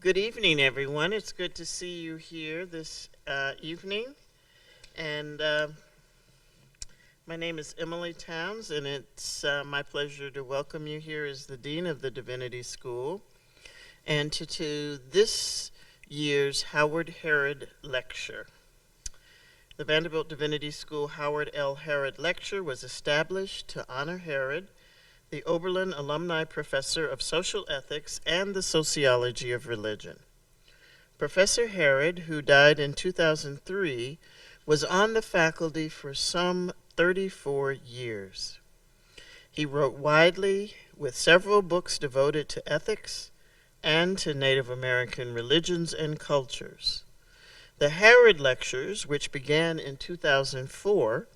Good evening, everyone. It's good to see you here this evening. And my name is Emily Towns, and it's my pleasure to welcome you here as the Dean of the Divinity School and to this year's Howard Harrod Lecture. The Vanderbilt Divinity School Howard L. Harrod Lecture was established to honor Harrod, the Oberlin Alumni Professor of Social Ethics and the Sociology of Religion. Professor Harrod, who died in 2003, was on the faculty for some 34 years. He wrote widely, with several books devoted to ethics and to Native American religions and cultures. The Harrod Lectures, which began in 2004,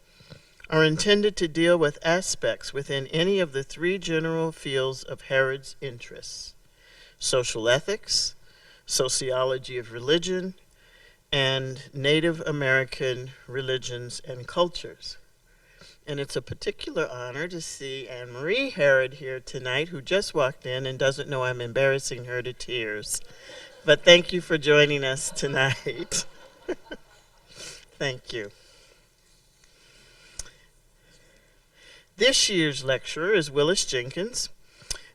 are intended to deal with aspects within any of the three general fields of Harrod's interests: social ethics, sociology of religion, and Native American religions and cultures. And it's a particular honor to see Anne-Marie Harrod here tonight, who just walked in and doesn't know I'm embarrassing her to tears. But thank you for joining us tonight. Thank you. This year's lecturer is Willis Jenkins,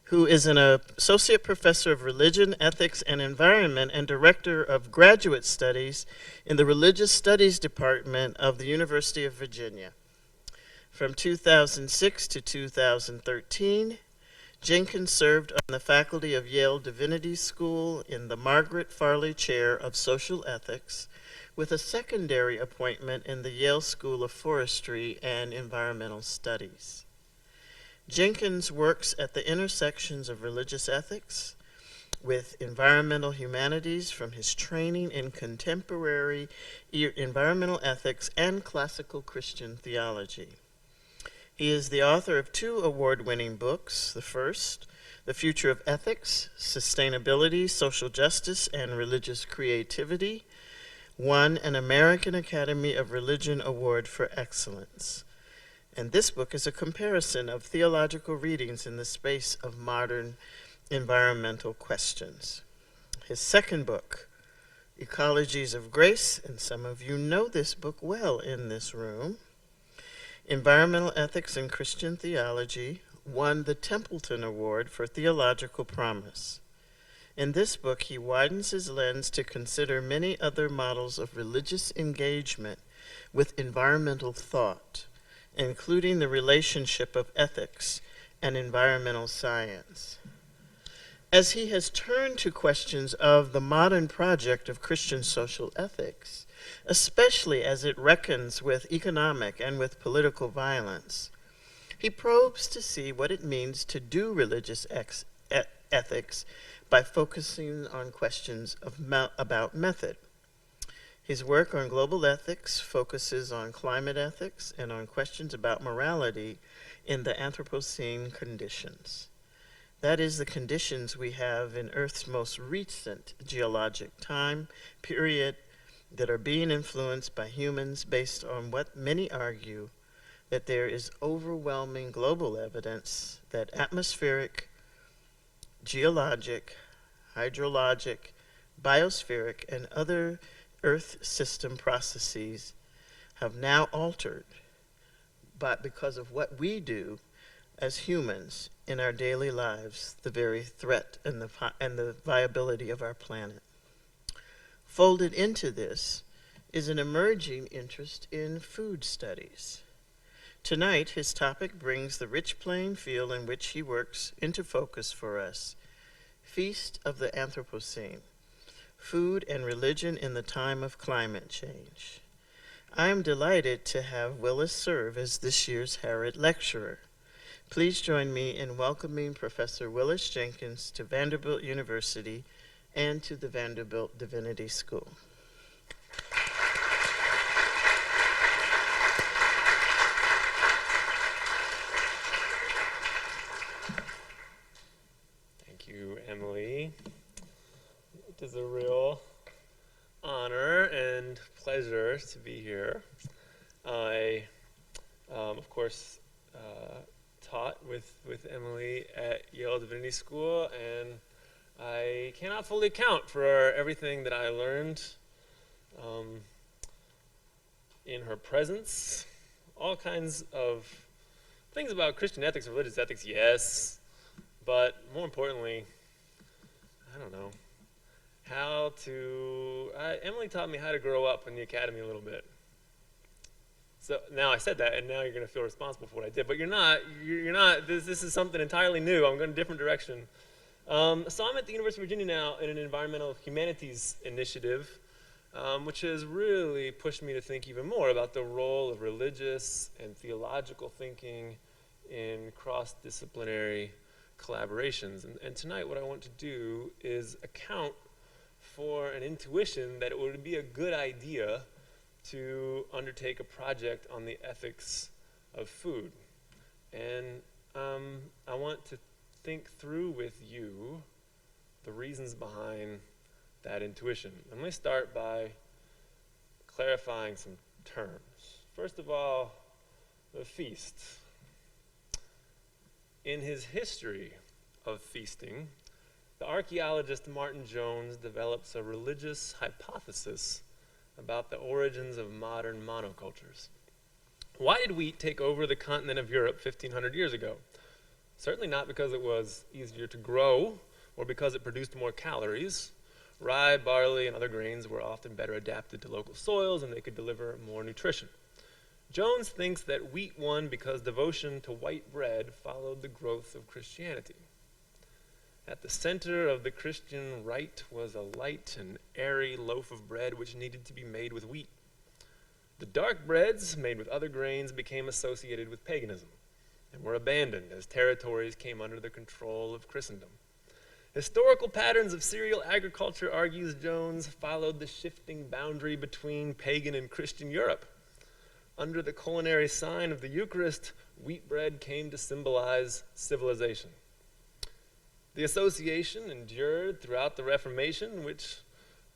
who is an associate professor of religion, ethics, and environment and director of graduate studies in the Religious Studies Department of the University of Virginia. From 2006 to 2013, Jenkins served on the faculty of Yale Divinity School in the Margaret Farley Chair of Social Ethics, with a secondary appointment in the Yale School of Forestry and Environmental Studies. Jenkins works at the intersections of religious ethics with environmental humanities from his training in contemporary environmental ethics and classical Christian theology. He is the author of two award-winning books. The first, The Future of Ethics, Sustainability, Social Justice, and Religious Creativity, won an American Academy of Religion Award for Excellence. And this book is a comparison of theological readings in the space of modern environmental questions. His second book, Ecologies of Grace, and some of you know this book well in this room, Environmental Ethics and Christian Theology, won the Templeton Award for Theological Promise. In this book, he widens his lens to consider many other models of religious engagement with environmental thought, including the relationship of ethics and environmental science. As he has turned to questions of the modern project of Christian social ethics, especially as it reckons with economic and with political violence, he probes to see what it means to do religious ethics by focusing on questions about method. His work on global ethics focuses on climate ethics and on questions about morality in the Anthropocene conditions. That is, the conditions we have in Earth's most recent geologic time period that are being influenced by humans based on what many argue that there is overwhelming global evidence that atmospheric, geologic, hydrologic, biospheric, and other Earth system processes have now altered, but because of what we do as humans in our daily lives, the very threat and the viability of our planet. Folded into this is an emerging interest in food studies. Tonight, his topic brings the rich playing field in which he works into focus for us: Feast of the Anthropocene, Food and Religion in the Time of Climate Change. I am delighted to have Willis serve as this year's Harrod Lecturer. Please join me in welcoming Professor Willis Jenkins to Vanderbilt University and to the Vanderbilt Divinity School. Thank you, Emily. It is a real honor and pleasure to be here. I, of course, taught with Emily at Yale Divinity School, and I cannot fully account for everything that I learned in her presence. All kinds of things about Christian ethics, religious ethics, yes, but more importantly, I don't know, Emily taught me how to grow up in the academy a little bit. So now I said that, and now you're going to feel responsible for what I did, but you're not, this is something entirely new. I'm going a different direction. So I'm at the University of Virginia now in an environmental humanities initiative, which has really pushed me to think even more about the role of religious and theological thinking in cross-disciplinary collaborations. And tonight what I want to do is account for an intuition that it would be a good idea to undertake a project on the ethics of food. And I want to think through with you the reasons behind that intuition. I'm going to start by clarifying some terms. First of all, the feast. In his history of feasting, the archaeologist Martin Jones develops a religious hypothesis about the origins of modern monocultures. Why did wheat take over the continent of Europe 1,500 years ago? Certainly not because it was easier to grow or because it produced more calories. Rye, barley, and other grains were often better adapted to local soils and they could deliver more nutrition. Jones thinks that wheat won because devotion to white bread followed the growth of Christianity. At the center of the Christian rite was a light and airy loaf of bread which needed to be made with wheat. The dark breads, made with other grains, became associated with paganism and were abandoned as territories came under the control of Christendom. Historical patterns of cereal agriculture, argues Jones, followed the shifting boundary between pagan and Christian Europe. Under the culinary sign of the Eucharist, wheat bread came to symbolize civilization. The association endured throughout the Reformation, which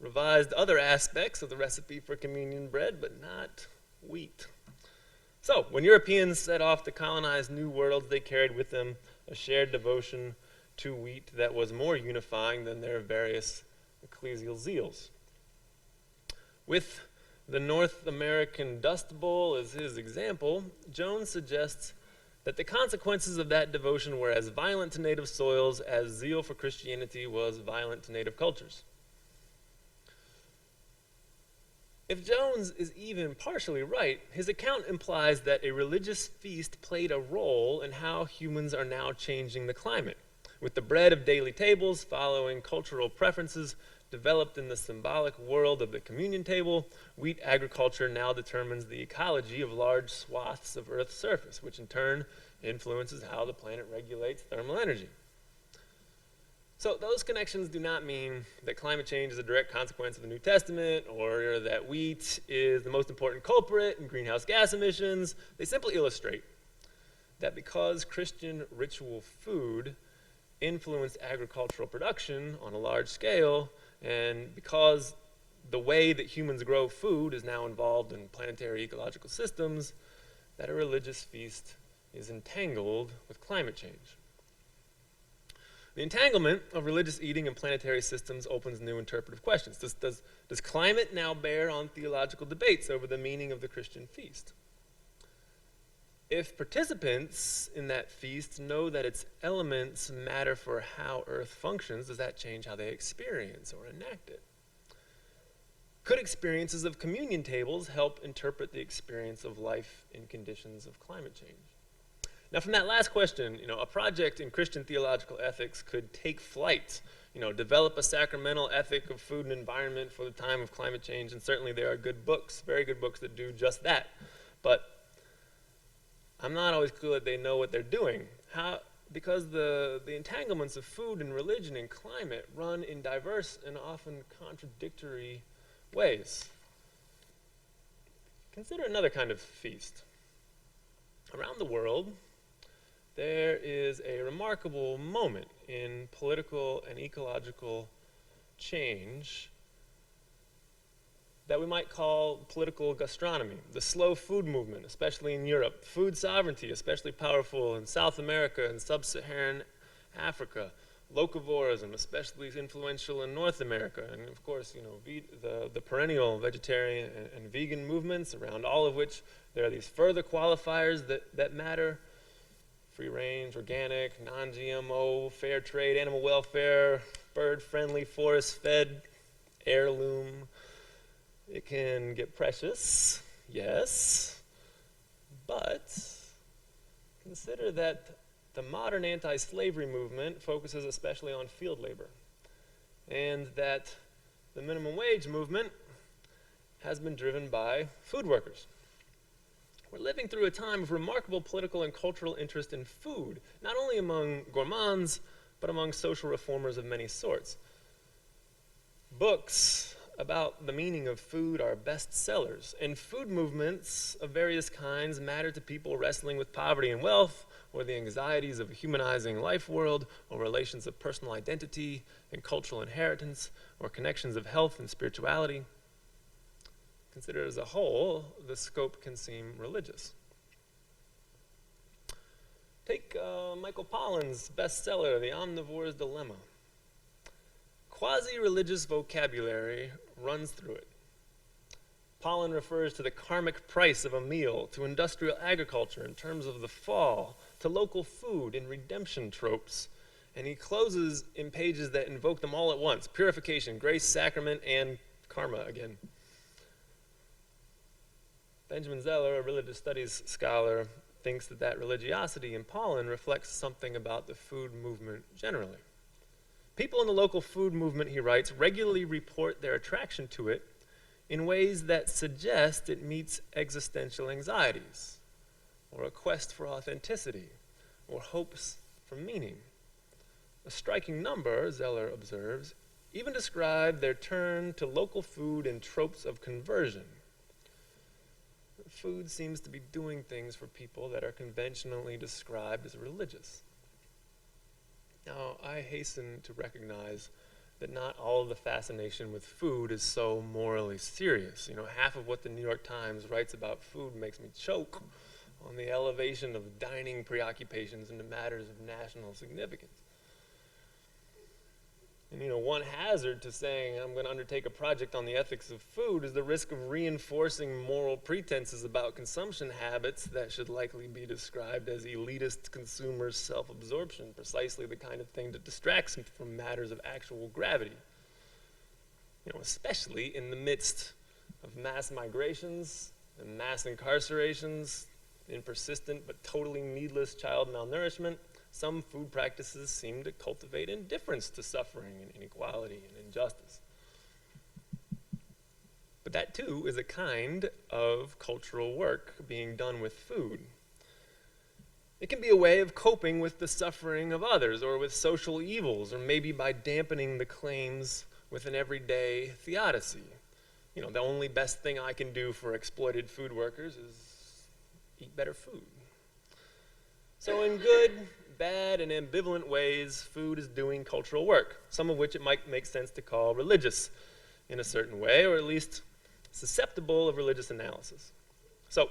revised other aspects of the recipe for communion bread, but not wheat. So, when Europeans set off to colonize new worlds, they carried with them a shared devotion to wheat that was more unifying than their various ecclesial zeals. With the North American Dust Bowl as his example, Jones suggests that the consequences of that devotion were as violent to native soils as zeal for Christianity was violent to native cultures. If Jones is even partially right, his account implies that a religious feast played a role in how humans are now changing the climate, with the bread of daily tables following cultural preferences developed in the symbolic world of the communion table. Wheat agriculture now determines the ecology of large swaths of Earth's surface, which in turn influences how the planet regulates thermal energy. So those connections do not mean that climate change is a direct consequence of the New Testament or that wheat is the most important culprit in greenhouse gas emissions. They simply illustrate that because Christian ritual food influenced agricultural production on a large scale, and because the way that humans grow food is now involved in planetary ecological systems, that a religious feast is entangled with climate change. The entanglement of religious eating and planetary systems opens new interpretive questions. Does climate now bear on theological debates over the meaning of the Christian feast? If participants in that feast know that its elements matter for how Earth functions, does that change how they experience or enact it? Could experiences of communion tables help interpret the experience of life in conditions of climate change? Now, from that last question, a project in Christian theological ethics could take flight, develop a sacramental ethic of food and environment for the time of climate change, and certainly there are good books, very good books that do just that. But I'm not always clear that they know what they're doing. Because the entanglements of food and religion and climate run in diverse and often contradictory ways. Consider another kind of feast. Around the world, there is a remarkable moment in political and ecological change that we might call political gastronomy, the slow food movement, especially in Europe. Food sovereignty, especially powerful in South America and sub-Saharan Africa. locavorism, especially influential in North America, and of course, the perennial vegetarian and vegan movements, around all of which there are these further qualifiers that matter: free range, organic, non-GMO, fair trade, animal welfare, bird-friendly, forest-fed, heirloom. It can get precious, yes, but consider that the modern anti-slavery movement focuses especially on field labor, and that the minimum wage movement has been driven by food workers. We're living through a time of remarkable political and cultural interest in food, not only among gourmands, but among social reformers of many sorts. Books about the meaning of food are bestsellers, and food movements of various kinds matter to people wrestling with poverty and wealth, or the anxieties of a humanizing life world, or relations of personal identity and cultural inheritance, or connections of health and spirituality. Considered as a whole, the scope can seem religious. Take Michael Pollan's bestseller, The Omnivore's Dilemma. Quasi-religious vocabulary runs through it. Pollan refers to the karmic price of a meal, to industrial agriculture in terms of the fall, to local food and redemption tropes, and he closes in pages that invoke them all at once: purification, grace, sacrament, and karma again. Benjamin Zeller, a religious studies scholar, thinks that religiosity in Pollan reflects something about the food movement generally. People in the local food movement, he writes, regularly report their attraction to it in ways that suggest it meets existential anxieties, or a quest for authenticity, or hopes for meaning. A striking number, Zeller observes, even describe their turn to local food and tropes of conversion. Food seems to be doing things for people that are conventionally described as religious. Now, I hasten to recognize that not all of the fascination with food is so morally serious. Half of what the New York Times writes about food makes me choke on the elevation of dining preoccupations into matters of national significance. And one hazard to saying I'm going to undertake a project on the ethics of food is the risk of reinforcing moral pretenses about consumption habits that should likely be described as elitist consumer self-absorption, precisely the kind of thing that distracts from matters of actual gravity. Especially in the midst of mass migrations and mass incarcerations, in persistent but totally needless child malnourishment, some food practices seem to cultivate indifference to suffering and inequality and injustice. But that too is a kind of cultural work being done with food. It can be a way of coping with the suffering of others, or with social evils, or maybe by dampening the claims with an everyday theodicy. The only best thing I can do for exploited food workers is eat better food. So in good, bad, and ambivalent ways, food is doing cultural work, some of which it might make sense to call religious in a certain way, or at least susceptible of religious analysis. So,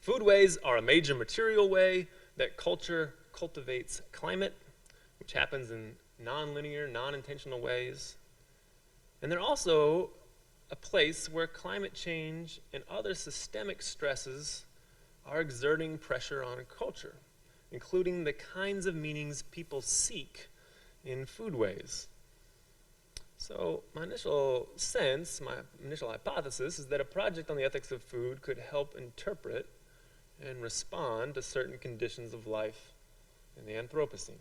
foodways are a major material way that culture cultivates climate, which happens in non-linear, non-intentional ways. And they're also a place where climate change and other systemic stresses are exerting pressure on culture, including the kinds of meanings people seek in foodways. So my initial sense, my initial hypothesis, is that a project on the ethics of food could help interpret and respond to certain conditions of life in the Anthropocene.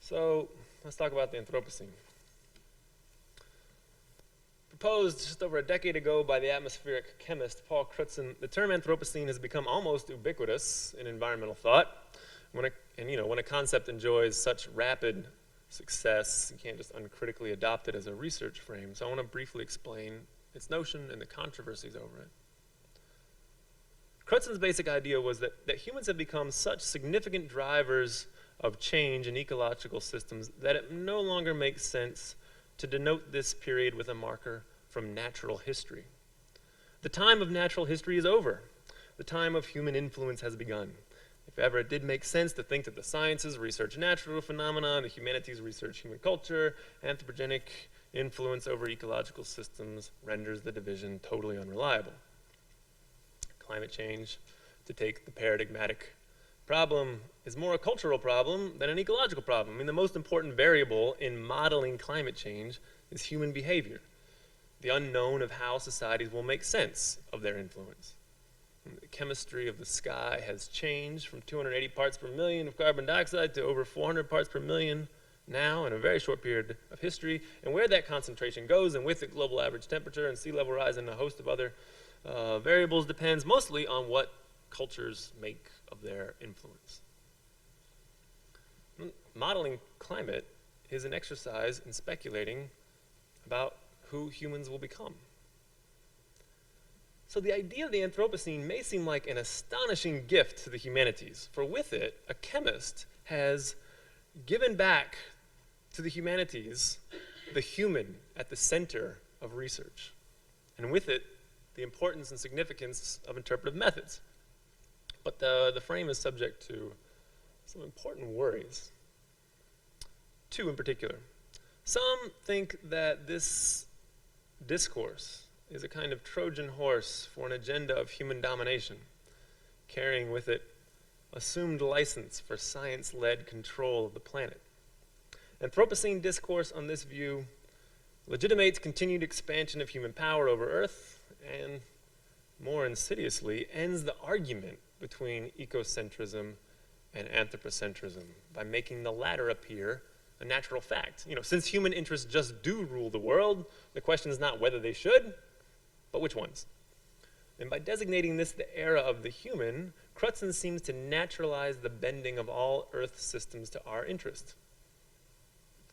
So let's talk about the Anthropocene. Proposed just over a decade ago by the atmospheric chemist Paul Crutzen, the term Anthropocene has become almost ubiquitous in environmental thought. When a concept enjoys such rapid success, you can't just uncritically adopt it as a research frame. So I want to briefly explain its notion and the controversies over it. Crutzen's basic idea was that humans have become such significant drivers of change in ecological systems that it no longer makes sense to denote this period with a marker from natural history. The time of natural history is over. The time of human influence has begun. If ever it did make sense to think that the sciences research natural phenomena and the humanities research human culture, anthropogenic influence over ecological systems renders the division totally unreliable. Climate change, to take the paradigmatic problem, is more a cultural problem than an ecological problem. I mean, the most important variable in modeling climate change is human behavior, the unknown of how societies will make sense of their influence. The chemistry of the sky has changed from 280 parts per million of carbon dioxide to over 400 parts per million now in a very short period of history. And where that concentration goes, and with it global average temperature and sea level rise and a host of other variables, depends mostly on what cultures make of their influence. Modeling climate is an exercise in speculating about who humans will become. So the idea of the Anthropocene may seem like an astonishing gift to the humanities, for with it, a chemist has given back to the humanities the human at the center of research, and with it, the importance and significance of interpretive methods. But the frame is subject to some important worries. Two in particular. Some think that this discourse is a kind of Trojan horse for an agenda of human domination, carrying with it assumed license for science-led control of the planet. Anthropocene discourse on this view legitimates continued expansion of human power over Earth, and more insidiously, ends the argument between ecocentrism and anthropocentrism by making the latter appear a natural fact. Since human interests just do rule the world, the question is not whether they should, but which ones? And by designating this the era of the human, Crutzen seems to naturalize the bending of all Earth systems to our interest.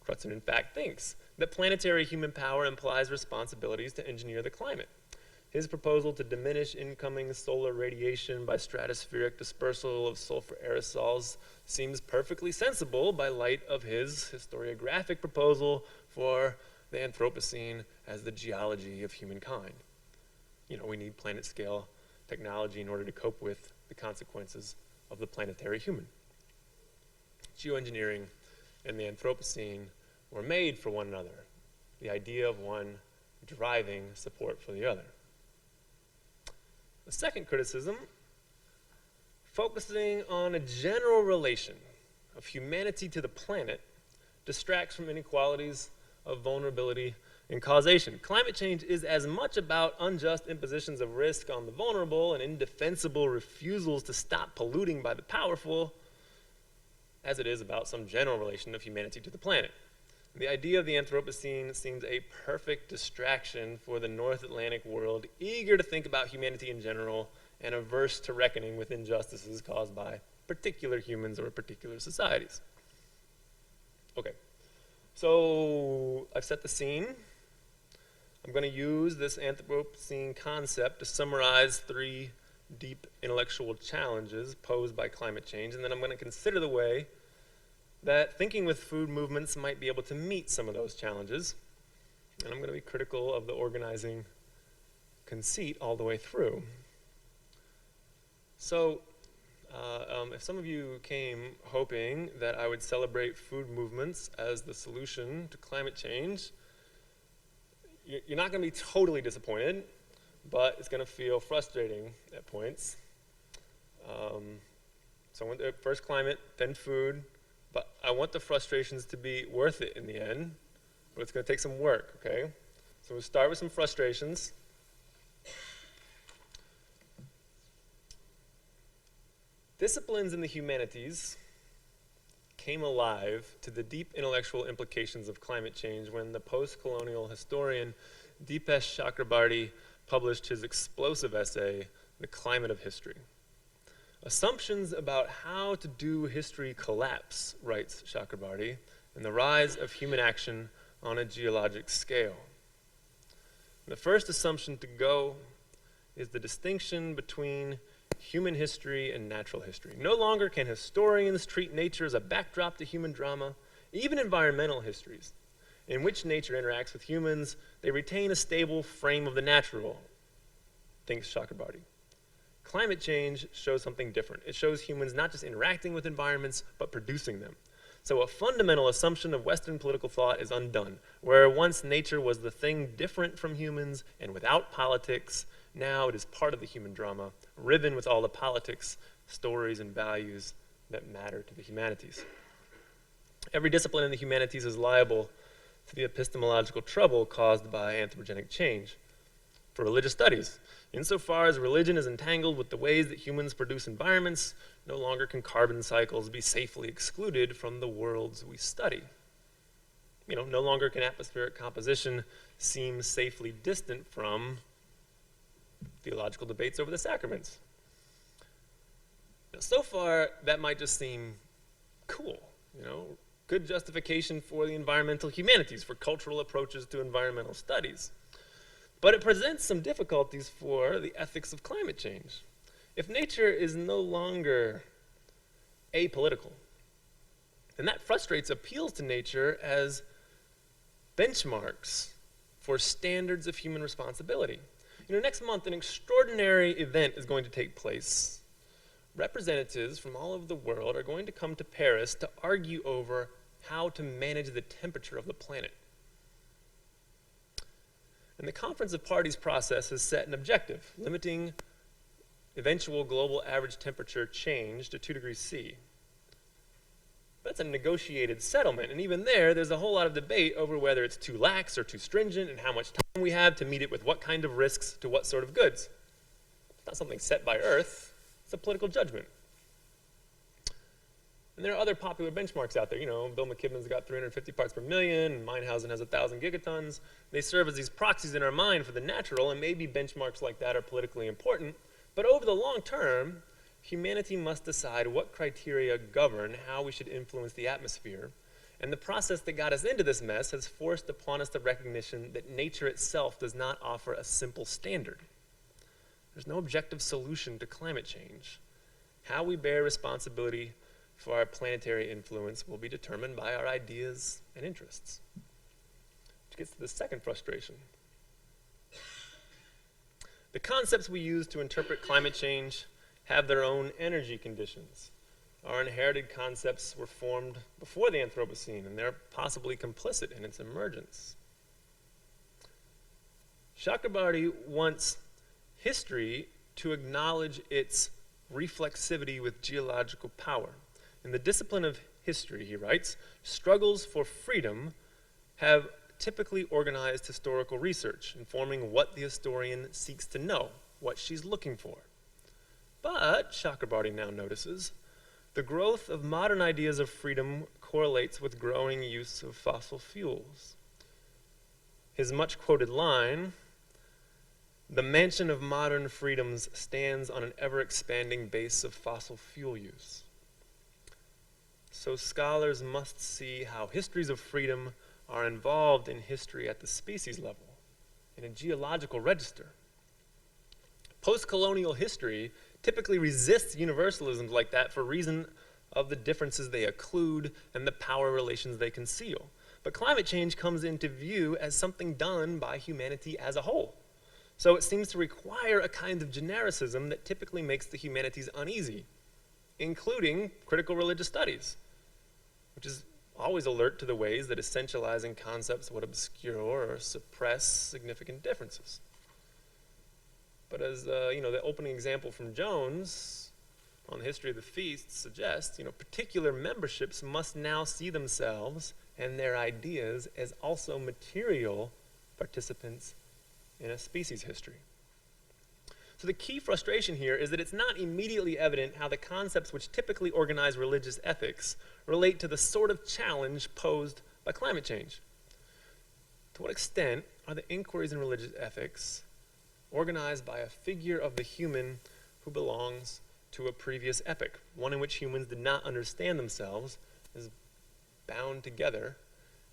Crutzen, in fact, thinks that planetary human power implies responsibilities to engineer the climate. His proposal to diminish incoming solar radiation by stratospheric dispersal of sulfur aerosols seems perfectly sensible by light of his historiographic proposal for the Anthropocene as the geology of humankind. We need planet-scale technology in order to cope with the consequences of the planetary human. Geoengineering and the Anthropocene were made for one another, the idea of one driving support for the other. The second criticism, focusing on a general relation of humanity to the planet, distracts from inequalities of vulnerability and causation. Climate change is as much about unjust impositions of risk on the vulnerable and indefensible refusals to stop polluting by the powerful as it is about some general relation of humanity to the planet. The idea of the Anthropocene seems a perfect distraction for the North Atlantic world, eager to think about humanity in general and averse to reckoning with injustices caused by particular humans or particular societies. Okay, so I've set the scene. I'm going to use this Anthropocene concept to summarize 3 deep intellectual challenges posed by climate change, and then I'm going to consider the way that thinking with food movements might be able to meet some of those challenges. And I'm going to be critical of the organizing conceit all the way through. So, if some of you came hoping that I would celebrate food movements as the solution to climate change, you're not going to be totally disappointed, but it's going to feel frustrating at points. So I went to first climate, then food, but I want the frustrations to be worth it in the end, but it's going to take some work, okay? So we'll start with some frustrations. Disciplines in the humanities came alive to the deep intellectual implications of climate change when the post-colonial historian Dipesh Chakrabarty published his explosive essay, The Climate of History. Assumptions about how to do history collapse, writes Chakrabarty, and the rise of human action on a geologic scale. The first assumption to go is the distinction between human history and natural history. No longer can historians treat nature as a backdrop to human drama, even environmental histories, in which nature interacts with humans. They retain a stable frame of the natural, thinks Chakrabarty. Climate change shows something different. It shows humans not just interacting with environments, but producing them. So a fundamental assumption of Western political thought is undone. Where once nature was the thing different from humans and without politics, now it is part of the human drama, riven with all the politics, stories, and values that matter to the humanities. Every discipline in the humanities is liable to the epistemological trouble caused by anthropogenic change. For religious studies, insofar as religion is entangled with the ways that humans produce environments, no longer can carbon cycles be safely excluded from the worlds we study. No longer can atmospheric composition seem safely distant from theological debates over the sacraments. Now, so far, that might just seem cool, good justification for the environmental humanities, for cultural approaches to environmental studies. But it presents some difficulties for the ethics of climate change. If nature is no longer apolitical, then that frustrates appeals to nature as benchmarks for standards of human responsibility. Next month, an extraordinary event is going to take place. Representatives from all over the world are going to come to Paris to argue over how to manage the temperature of the planet. And the Conference of Parties process has set an objective, limiting eventual global average temperature change to 2 degrees C. That's a negotiated settlement, and even there's a whole lot of debate over whether it's too lax or too stringent and how much time we have to meet it with what kind of risks to what sort of goods. It's not something set by Earth, it's a political judgment. And there are other popular benchmarks out there. Bill McKibben's got 350 parts per million, and Meinhausen has 1,000 gigatons. They serve as these proxies in our mind for the natural, and maybe benchmarks like that are politically important. But over the long term, humanity must decide what criteria govern how we should influence the atmosphere. And the process that got us into this mess has forced upon us the recognition that nature itself does not offer a simple standard. There's no objective solution to climate change. How we bear responsibility for our planetary influence will be determined by our ideas and interests. Which gets to the second frustration. The concepts we use to interpret climate change have their own energy conditions. Our inherited concepts were formed before the Anthropocene, and they're possibly complicit in its emergence. Chakrabarty wants history to acknowledge its reflexivity with geological power. In the discipline of history, he writes, struggles for freedom have typically organized historical research, informing what the historian seeks to know, what she's looking for. But, Chakrabarty now notices, the growth of modern ideas of freedom correlates with growing use of fossil fuels. His much-quoted line, "The mansion of modern freedoms stands on an ever-expanding base of fossil fuel use." So scholars must see how histories of freedom are involved in history at the species level, in a geological register. Post-colonial history typically resists universalisms like that for reason of the differences they occlude and the power relations they conceal. But climate change comes into view as something done by humanity as a whole. So it seems to require a kind of genericism that typically makes the humanities uneasy, including critical religious studies, which is always alert to the ways that essentializing concepts would obscure or suppress significant differences. But as the opening example from Jones on the history of the feast suggests, particular memberships must now see themselves and their ideas as also material participants in a species history. So the key frustration here is that it's not immediately evident how the concepts which typically organize religious ethics relate to the sort of challenge posed by climate change. To what extent are the inquiries in religious ethics organized by a figure of the human who belongs to a previous epoch, one in which humans did not understand themselves as bound together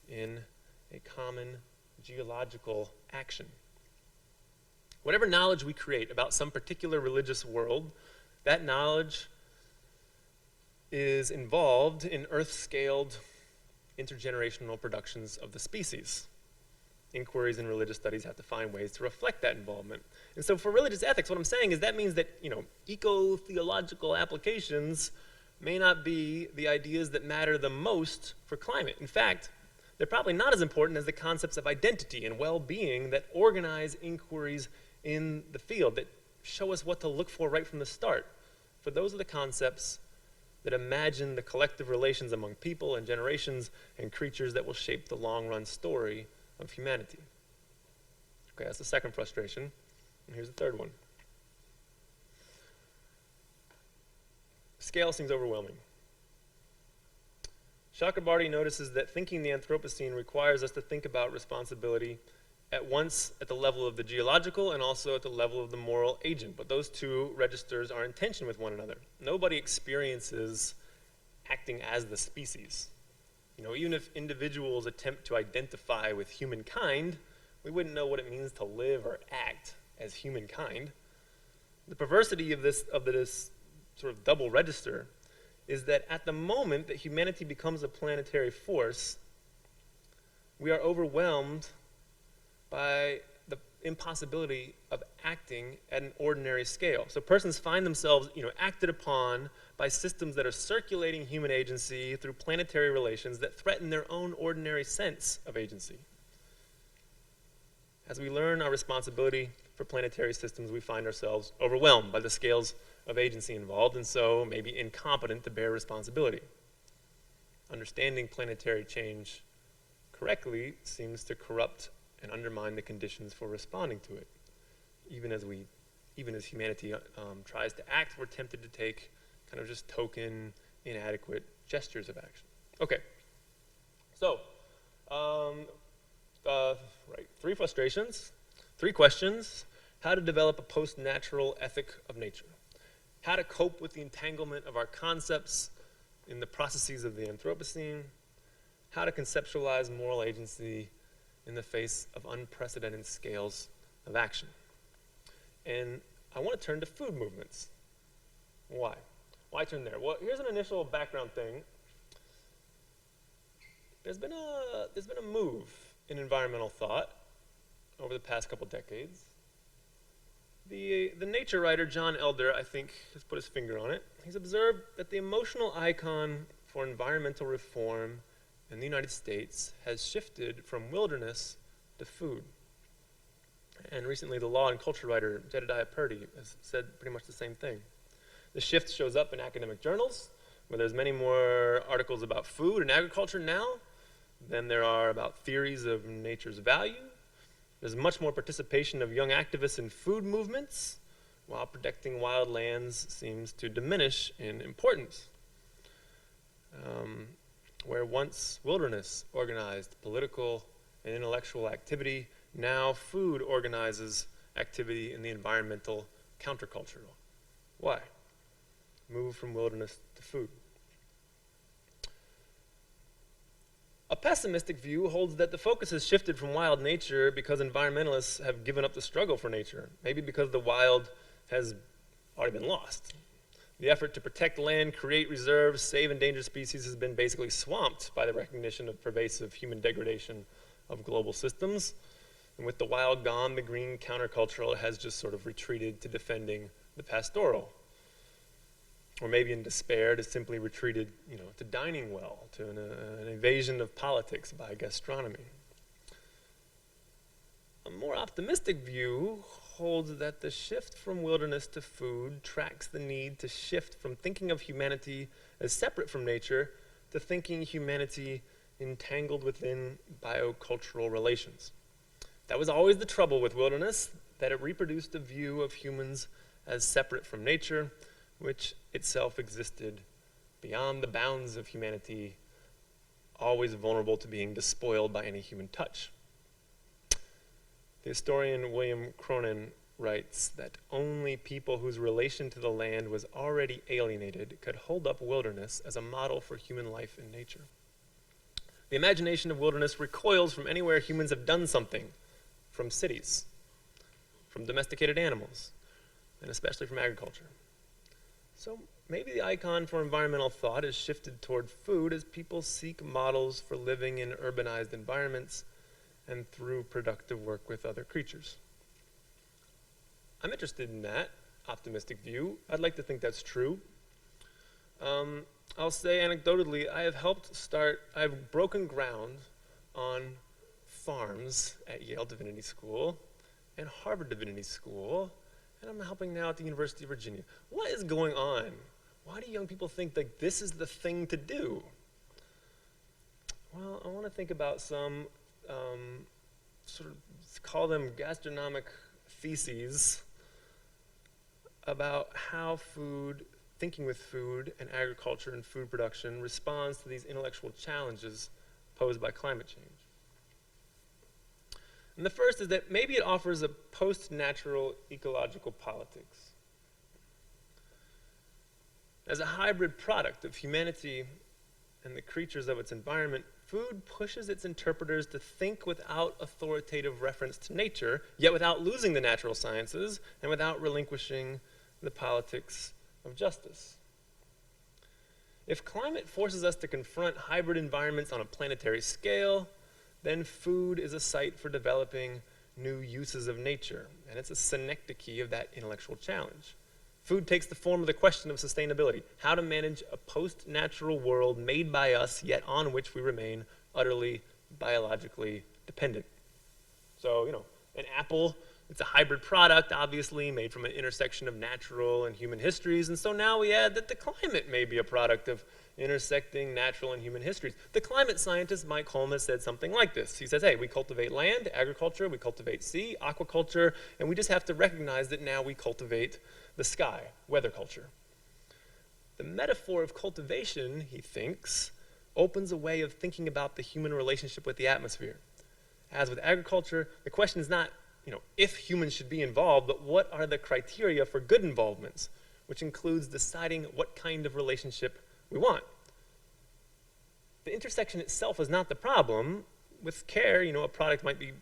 in a common geological action? Whatever knowledge we create about some particular religious world, that knowledge is involved in earth-scaled intergenerational productions of the species. inquiries in religious studies have to find ways to reflect that involvement. And so for religious ethics, what I'm saying is that means that, eco-theological applications may not be the ideas that matter the most for climate. In fact, they're probably not as important as the concepts of identity and well-being that organize inquiries in the field, that show us what to look for right from the start. For those are the concepts that imagine the collective relations among people and generations and creatures that will shape the long-run story of humanity. Okay, that's the second frustration. And here's the third one. Scale seems overwhelming. Chakrabarty notices that thinking the Anthropocene requires us to think about responsibility at once at the level of the geological and also at the level of the moral agent. But those two registers are in tension with one another. Nobody experiences acting as the species. Even if individuals attempt to identify with humankind, we wouldn't know what it means to live or act as humankind. The perversity of this sort of double register is that at the moment that humanity becomes a planetary force, we are overwhelmed by the impossibility of acting at an ordinary scale. So persons find themselves, acted upon by systems that are circulating human agency through planetary relations that threaten their own ordinary sense of agency. As we learn our responsibility for planetary systems, we find ourselves overwhelmed by the scales of agency involved, and so maybe incompetent to bear responsibility. Understanding planetary change correctly seems to corrupt and undermine the conditions for responding to it. Even as humanity tries to act, we're tempted to take kind of just token, inadequate gestures of action. Okay, so, three frustrations, three questions: how to develop a post-natural ethic of nature, how to cope with the entanglement of our concepts in the processes of the Anthropocene, how to conceptualize moral agency in the face of unprecedented scales of action. And I want to turn to food movements. Why? Why turn there? Well, here's an initial background thing. There's been a move in environmental thought over the past couple decades. The nature writer John Elder, I think, has put his finger on it. He's observed that the emotional icon for environmental reform in the United States has shifted from wilderness to food. And recently, the law and culture writer Jedediah Purdy has said pretty much the same thing. The shift shows up in academic journals, where there's many more articles about food and agriculture now than there are about theories of nature's value. There's much more participation of young activists in food movements, while protecting wild lands seems to diminish in importance. Where once wilderness organized political and intellectual activity, now food organizes activity in the environmental countercultural. Why? Move from wilderness to food. A pessimistic view holds that the focus has shifted from wild nature because environmentalists have given up the struggle for nature, maybe because the wild has already been lost. The effort to protect land, create reserves, save endangered species has been basically swamped by the recognition of pervasive human degradation of global systems. And with the wild gone, the green countercultural has just sort of retreated to defending the pastoral. Or maybe in despair, has simply retreated, to dining well, to an evasion of politics by gastronomy. A more optimistic view holds that the shift from wilderness to food tracks the need to shift from thinking of humanity as separate from nature to thinking humanity entangled within biocultural relations. That was always the trouble with wilderness, that it reproduced a view of humans as separate from nature, which itself existed beyond the bounds of humanity, always vulnerable to being despoiled by any human touch. The historian William Cronin writes that only people whose relation to the land was already alienated could hold up wilderness as a model for human life in nature. The imagination of wilderness recoils from anywhere humans have done something, from cities, from domesticated animals, and especially from agriculture. So maybe the icon for environmental thought has shifted toward food as people seek models for living in urbanized environments and through productive work with other creatures. I'm interested in that optimistic view. I'd like to think that's true. I'll say anecdotally, I've broken ground on farms at Yale Divinity School and Harvard Divinity School, and I'm helping now at the University of Virginia. What is going on? Why do young people think that this is the thing to do? Well, I want to think about some call them gastronomic theses about how thinking with food and agriculture and food production responds to these intellectual challenges posed by climate change. And the first is that maybe it offers a post-natural ecological politics. As a hybrid product of humanity and the creatures of its environment, food pushes its interpreters to think without authoritative reference to nature, yet without losing the natural sciences and without relinquishing the politics of justice. If climate forces us to confront hybrid environments on a planetary scale, then food is a site for developing new uses of nature, and it's a synecdoche of that intellectual challenge. Food takes the form of the question of sustainability, how to manage a post-natural world made by us, yet on which we remain utterly biologically dependent. So, an apple, it's a hybrid product, obviously, made from an intersection of natural and human histories, and so now we add that the climate may be a product of intersecting natural and human histories. The climate scientist Mike Holmes said something like this. He says, hey, we cultivate land, agriculture, we cultivate sea, aquaculture, and we just have to recognize that now we cultivate the sky, weather culture. The metaphor of cultivation, he thinks, opens a way of thinking about the human relationship with the atmosphere. As with agriculture, the question is not, if humans should be involved, but what are the criteria for good involvements, which includes deciding what kind of relationship we want. The intersection itself is not the problem. With care, a product might be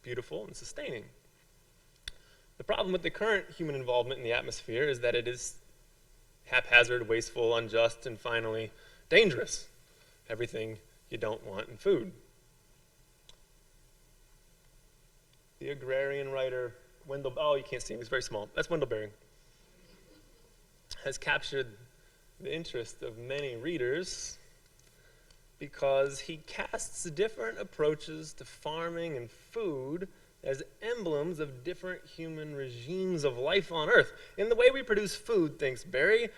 beautiful and sustaining. The problem with the current human involvement in the atmosphere is that it is haphazard, wasteful, unjust, and finally, dangerous. Everything you don't want in food. The agrarian writer, you can't see him, he's very small. That's Wendell Berry. Has captured the interest of many readers because he casts different approaches to farming and food as emblems of different human regimes of life on Earth. In the way we produce food, thinks Berry,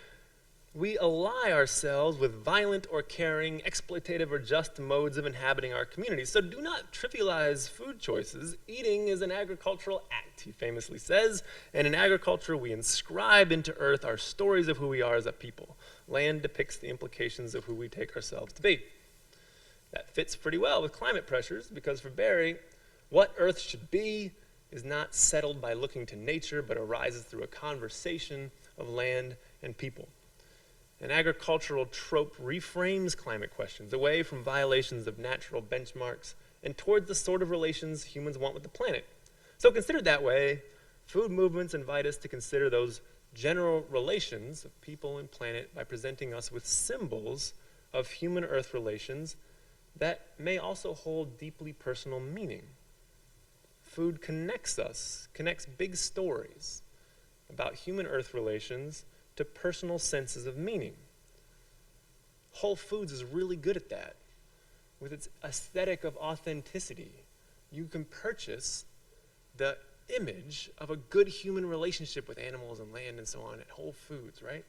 we ally ourselves with violent or caring, exploitative or just modes of inhabiting our communities. So do not trivialize food choices. Eating is an agricultural act, he famously says, and in agriculture we inscribe into earth our stories of who we are as a people. Land depicts the implications of who we take ourselves to be. That fits pretty well with climate pressures because for Berry, what Earth should be is not settled by looking to nature, but arises through a conversation of land and people. An agricultural trope reframes climate questions away from violations of natural benchmarks and towards the sort of relations humans want with the planet. So considered that way, food movements invite us to consider those general relations of people and planet by presenting us with symbols of human-Earth relations that may also hold deeply personal meaning. Food connects us, connects big stories about human-Earth relations to personal senses of meaning. Whole Foods is really good at that. With its aesthetic of authenticity, you can purchase the image of a good human relationship with animals and land and so on at Whole Foods, right?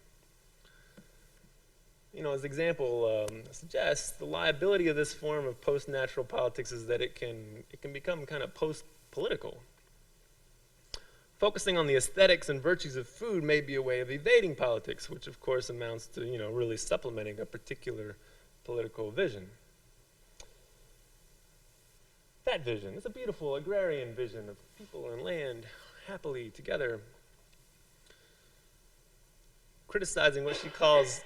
As the example suggests, the liability of this form of post-natural politics is that it can become kind of post-political. Focusing on the aesthetics and virtues of food may be a way of evading politics, which of course amounts to, really supplementing a particular political vision. That vision is a beautiful agrarian vision of people and land happily together, criticizing what she calls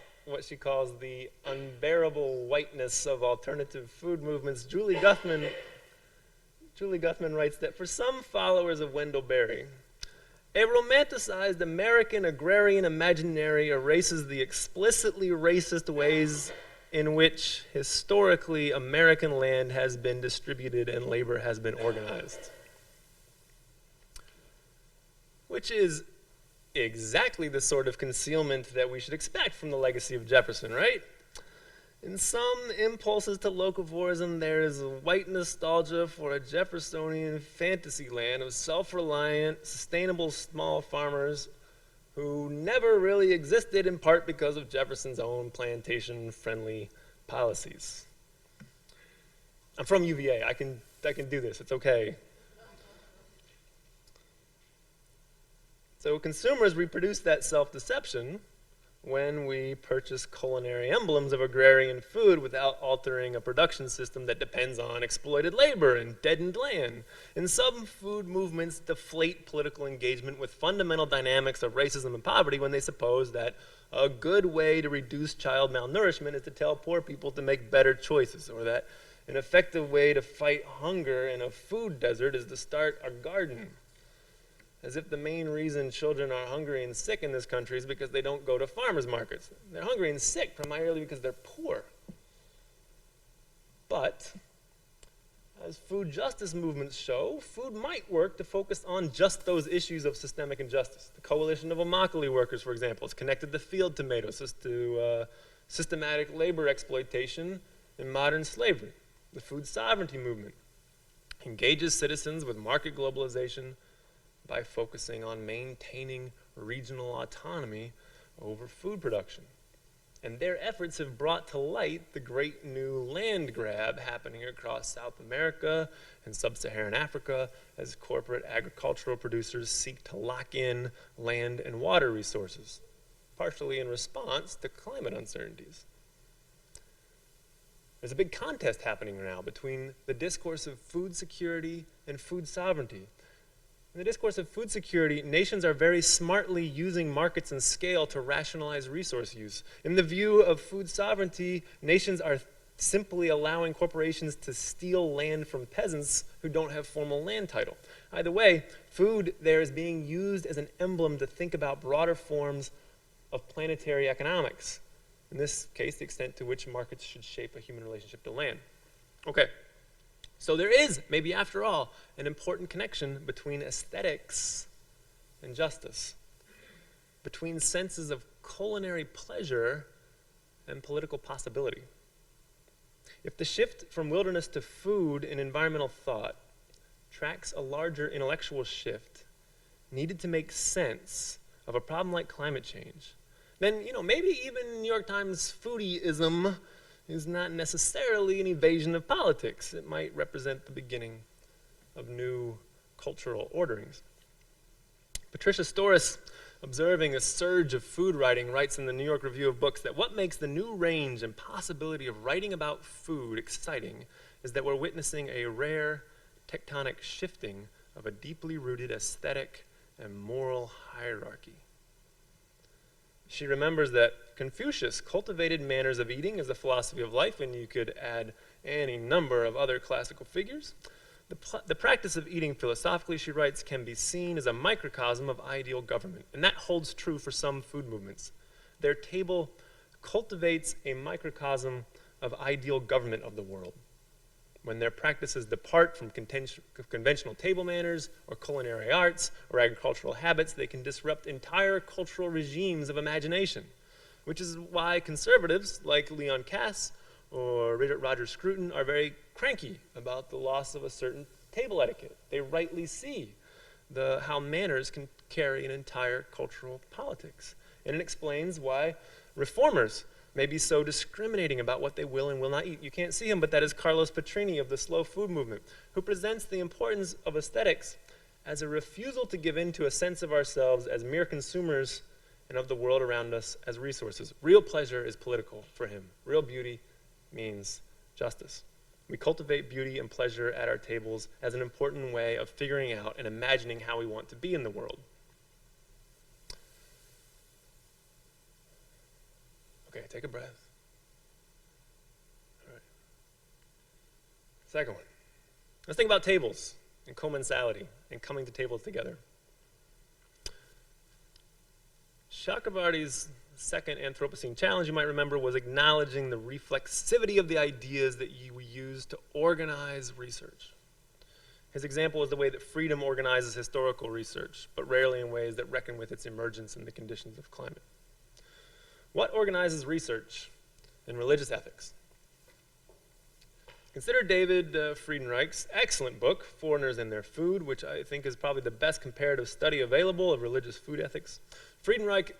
the unbearable whiteness of alternative food movements. Julie Guthman writes that for some followers of Wendell Berry, a romanticized American agrarian imaginary erases the explicitly racist ways in which historically American land has been distributed and labor has been organized. Which is exactly the sort of concealment that we should expect from the legacy of Jefferson, right? In some impulses to locavorism, there is a white nostalgia for a Jeffersonian fantasy land of self-reliant, sustainable small farmers who never really existed, in part because of Jefferson's own plantation-friendly policies. I'm from UVA. I can do this. It's okay. So consumers reproduce that self-deception when we purchase culinary emblems of agrarian food without altering a production system that depends on exploited labor and deadened land. And some food movements deflate political engagement with fundamental dynamics of racism and poverty when they suppose that a good way to reduce child malnourishment is to tell poor people to make better choices, or that an effective way to fight hunger in a food desert is to start a garden. As if the main reason children are hungry and sick in this country is because they don't go to farmers markets. They're hungry and sick primarily because they're poor. But, as food justice movements show, food might work to focus on just those issues of systemic injustice. The coalition of Immokalee workers, for example, is connected to field tomatoes, to systematic labor exploitation and modern slavery. The food sovereignty movement engages citizens with market globalization by focusing on maintaining regional autonomy over food production. And their efforts have brought to light the great new land grab happening across South America and sub-Saharan Africa as corporate agricultural producers seek to lock in land and water resources, partially in response to climate uncertainties. There's a big contest happening now between the discourse of food security and food sovereignty. In the discourse of food security, nations are very smartly using markets and scale to rationalize resource use. In the view of food sovereignty, nations are simply allowing corporations to steal land from peasants who don't have formal land title. Either way, food there is being used as an emblem to think about broader forms of planetary economics. In this case, the extent to which markets should shape a human relationship to land. Okay. So there is, maybe after all, an important connection between aesthetics and justice, between senses of culinary pleasure and political possibility. If the shift from wilderness to food in environmental thought tracks a larger intellectual shift needed to make sense of a problem like climate change, then, maybe even New York Times foodieism is not necessarily an evasion of politics. It might represent the beginning of new cultural orderings. Patricia Storis, observing a surge of food writing, writes in the New York Review of Books that what makes the new range and possibility of writing about food exciting is that we're witnessing a rare tectonic shifting of a deeply rooted aesthetic and moral hierarchy. She remembers that Confucius cultivated manners of eating as a philosophy of life, and you could add any number of other classical figures. The practice of eating philosophically, she writes, can be seen as a microcosm of ideal government, and that holds true for some food movements. Their table cultivates a microcosm of ideal government of the world. When their practices depart from conventional table manners or culinary arts or agricultural habits, they can disrupt entire cultural regimes of imagination, which is why conservatives like Leon Cass or Roger Scruton are very cranky about the loss of a certain table etiquette. They rightly see how manners can carry an entire cultural politics. And it explains why reformers may be so discriminating about what they will and will not eat. You can't see him, but that is Carlos Petrini of the slow food movement, who presents the importance of aesthetics as a refusal to give in to a sense of ourselves as mere consumers and of the world around us as resources. Real pleasure is political for him. Real beauty means justice. We cultivate beauty and pleasure at our tables as an important way of figuring out and imagining how we want to be in the world. Okay, take a breath. All right. Second one. Let's think about tables and commensality and coming to tables together. Chakravarty's second Anthropocene challenge, you might remember, was acknowledging the reflexivity of the ideas that we use to organize research. His example is the way that freedom organizes historical research, but rarely in ways that reckon with its emergence in the conditions of climate. What organizes research in religious ethics? Consider David Friedenreich's excellent book, Foreigners and Their Food, which I think is probably the best comparative study available of religious food ethics. Friedenreich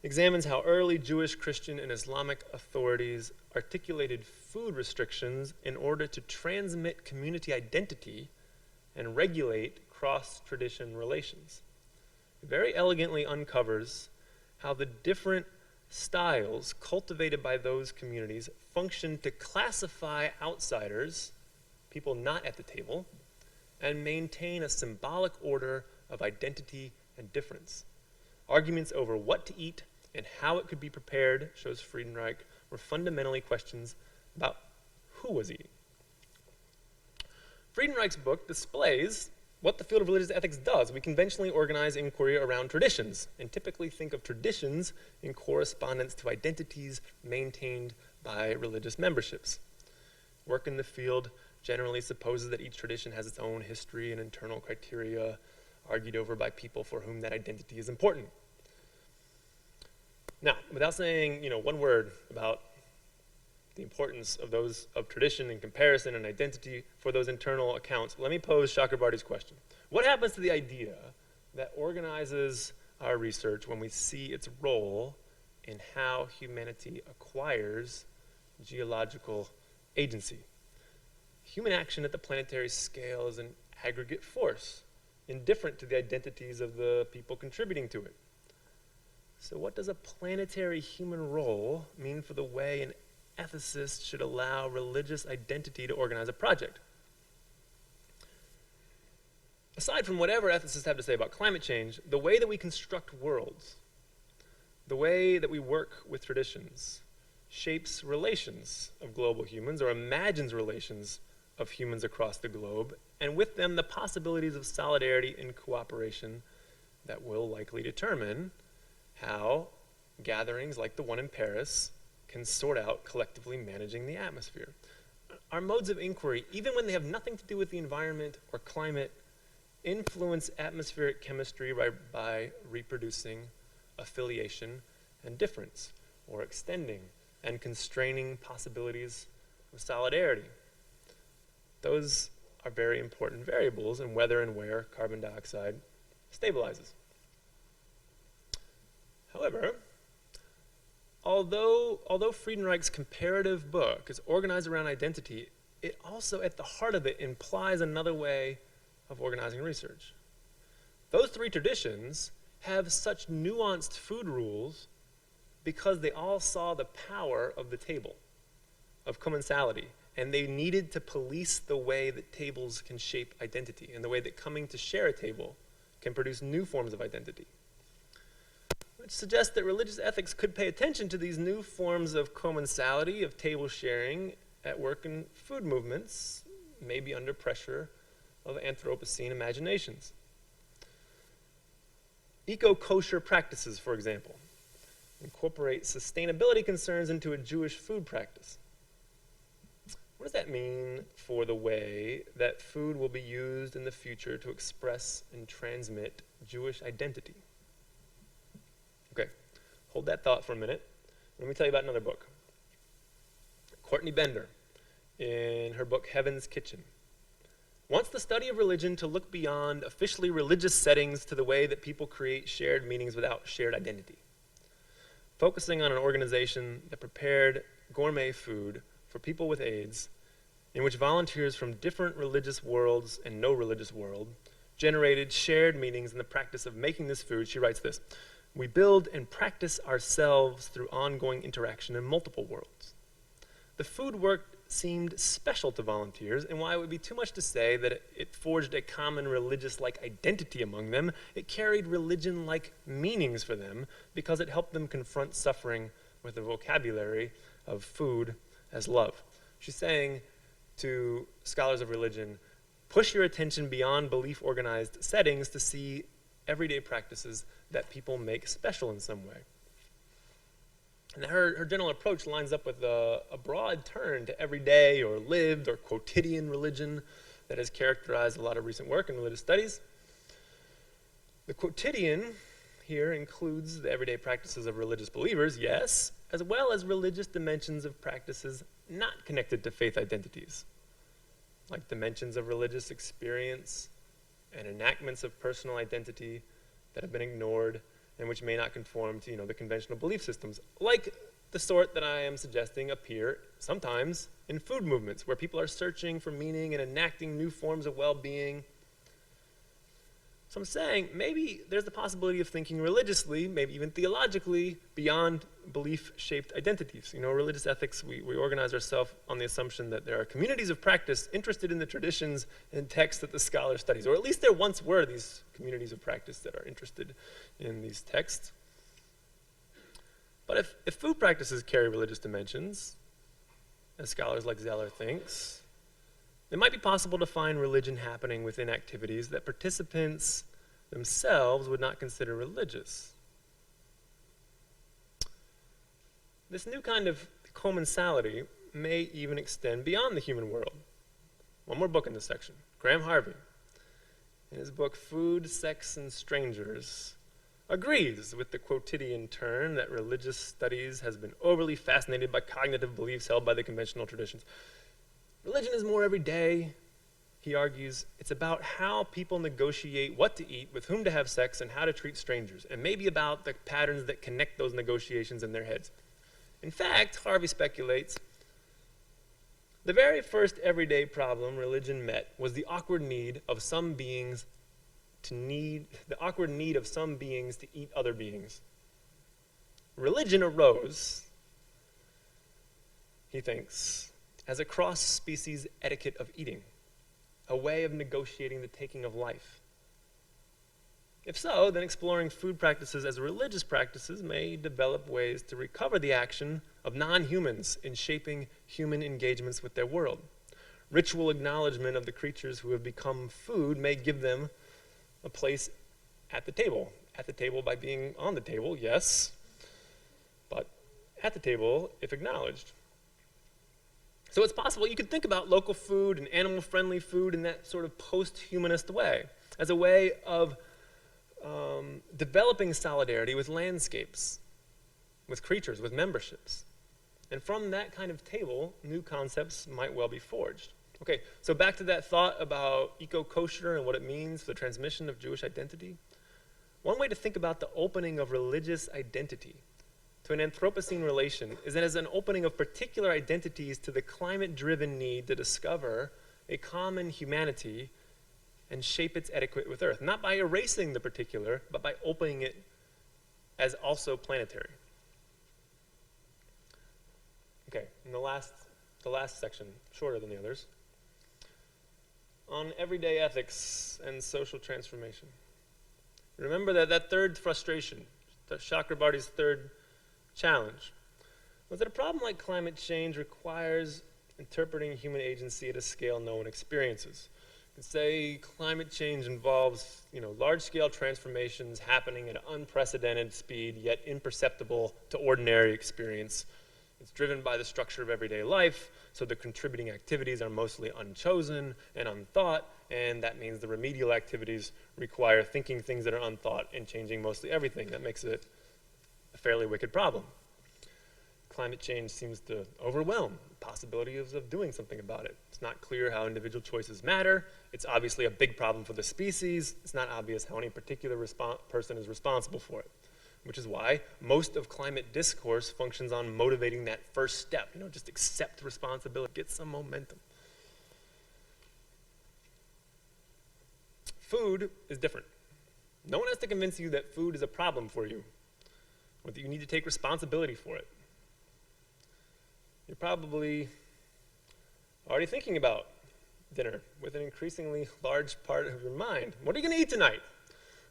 examines how early Jewish, Christian, and Islamic authorities articulated food restrictions in order to transmit community identity and regulate cross-tradition relations. It very elegantly uncovers how the different styles cultivated by those communities function to classify outsiders, people not at the table, and maintain a symbolic order of identity and difference. Arguments over what to eat and how it could be prepared, shows Friedenreich, were fundamentally questions about who was eating. Friedenreich's book displays what the field of religious ethics does. We conventionally organize inquiry around traditions, and typically think of traditions in correspondence to identities maintained by religious memberships. Work in the field generally supposes that each tradition has its own history and internal criteria, argued over by people for whom that identity is important. Now, without saying, one word about the importance of tradition and comparison and identity for those internal accounts, let me pose Chakrabarty's question. What happens to the idea that organizes our research when we see its role in how humanity acquires geological agency? Human action at the planetary scale is an aggregate force, indifferent to the identities of the people contributing to it. So what does a planetary human role mean for the way an ethicist should allow religious identity to organize a project? Aside from whatever ethicists have to say about climate change, the way that we construct worlds, the way that we work with traditions, shapes relations of global humans, or imagines relations of humans across the globe, and with them the possibilities of solidarity and cooperation that will likely determine how gatherings like the one in Paris can sort out collectively managing the atmosphere. Our modes of inquiry, even when they have nothing to do with the environment or climate, influence atmospheric chemistry by reproducing affiliation and difference, or extending and constraining possibilities of solidarity. Those are very important variables in whether and where carbon dioxide stabilizes. However, although Friedenreich's comparative book is organized around identity, it also, at the heart of it, implies another way of organizing research. Those three traditions have such nuanced food rules because they all saw the power of the table, of commensality, and they needed to police the way that tables can shape identity and the way that coming to share a table can produce new forms of identity. Which suggests that religious ethics could pay attention to these new forms of commensality, of table sharing at work in food movements, maybe under pressure of Anthropocene imaginations. Eco-kosher practices, for example, incorporate sustainability concerns into a Jewish food practice. What does that mean for the way that food will be used in the future to express and transmit Jewish identity? Okay, hold that thought for a minute. Let me tell you about another book. Courtney Bender, in her book Heaven's Kitchen, wants the study of religion to look beyond officially religious settings to the way that people create shared meanings without shared identity, focusing on an organization that prepared gourmet food for people with AIDS, in which volunteers from different religious worlds and no religious world generated shared meanings in the practice of making this food. She writes this: "We build and practice ourselves through ongoing interaction in multiple worlds." The food work seemed special to volunteers, and while it would be too much to say that it forged a common religious-like identity among them, it carried religion-like meanings for them because it helped them confront suffering with a vocabulary of food as love. She's saying to scholars of religion, push your attention beyond belief-organized settings to see everyday practices that people make special in some way. And her general approach lines up with a broad turn to everyday or lived or quotidian religion that has characterized a lot of recent work in religious studies. The quotidian here includes the everyday practices of religious believers, yes, as well as religious dimensions of practices not connected to faith identities, like dimensions of religious experience and enactments of personal identity that have been ignored and which may not conform to, the conventional belief systems, like the sort that I am suggesting appear sometimes in food movements, where people are searching for meaning and enacting new forms of well-being. So I'm saying maybe there's the possibility of thinking religiously, maybe even theologically, beyond belief-shaped identities. Religious ethics, we organize ourselves on the assumption that there are communities of practice interested in the traditions and texts that the scholar studies, or at least there once were these communities of practice that are interested in these texts. But if food practices carry religious dimensions, as scholars like Zeller thinks, it might be possible to find religion happening within activities that participants themselves would not consider religious. This new kind of commonality may even extend beyond the human world. One more book in this section, Graham Harvey, in his book Food, Sex, and Strangers, agrees with the quotidian turn that religious studies has been overly fascinated by cognitive beliefs held by the conventional traditions. Religion is more everyday, he argues. It's about how people negotiate what to eat, with whom to have sex, and how to treat strangers, and maybe about the patterns that connect those negotiations in their heads. In fact, Harvey speculates, the very first everyday problem religion met was the awkward need of some beings to eat other beings. Religion arose, he thinks, as a cross-species etiquette of eating, a way of negotiating the taking of life. If so, then exploring food practices as religious practices may develop ways to recover the action of non-humans in shaping human engagements with their world. Ritual acknowledgement of the creatures who have become food may give them a place at the table. At the table by being on the table, yes, but at the table if acknowledged. So it's possible you could think about local food and animal-friendly food in that sort of post-humanist way, as a way of developing solidarity with landscapes, with creatures, with memberships. And from that kind of table, new concepts might well be forged. Okay, so back to that thought about eco-kosher and what it means for the transmission of Jewish identity. One way to think about the opening of religious identity to an Anthropocene relation is that as an opening of particular identities to the climate-driven need to discover a common humanity and shape its etiquette with Earth, not by erasing the particular, but by opening it as also planetary. Okay, and the last section, shorter than the others, on everyday ethics and social transformation. Remember that third frustration, Chakrabarty's third challenge, was that a problem like climate change requires interpreting human agency at a scale no one experiences. You could say climate change involves, large-scale transformations happening at an unprecedented speed, yet imperceptible to ordinary experience. It's driven by the structure of everyday life, so the contributing activities are mostly unchosen and unthought, and that means the remedial activities require thinking things that are unthought and changing mostly everything. That makes it a fairly wicked problem. Climate change seems to overwhelm possibilities of doing something about it. It's not clear how individual choices matter. It's obviously a big problem for the species. It's not obvious how any particular person is responsible for it, which is why most of climate discourse functions on motivating that first step. Just accept responsibility, get some momentum. Food is different. No one has to convince you that food is a problem for you, or that you need to take responsibility for it. You're probably already thinking about dinner with an increasingly large part of your mind. What are you going to eat tonight?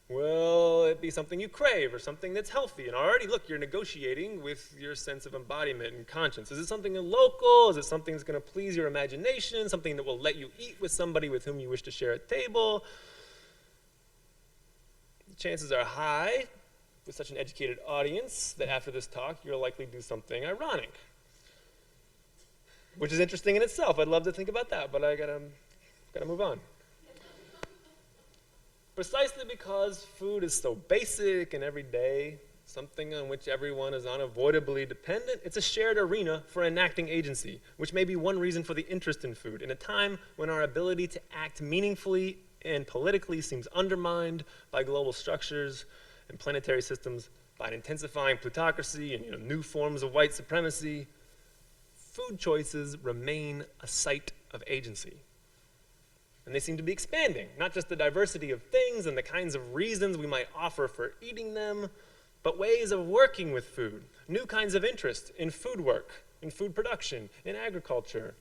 Will it be something you crave or something that's healthy? And already, look, you're negotiating with your sense of embodiment and conscience. Is it something local? Is it something that's going to please your imagination? Something that will let you eat with somebody with whom you wish to share a table? The chances are high with such an educated audience that after this talk, you'll likely do something ironic, which is interesting in itself. I'd love to think about that, but I gotta move on. Precisely because food is so basic and everyday, something on which everyone is unavoidably dependent, it's a shared arena for enacting agency, which may be one reason for the interest in food. In a time when our ability to act meaningfully and politically seems undermined by global structures and planetary systems, by an intensifying plutocracy and new forms of white supremacy, food choices remain a site of agency. And they seem to be expanding, not just the diversity of things and the kinds of reasons we might offer for eating them, but ways of working with food, new kinds of interest in food work, in food production, in agriculture.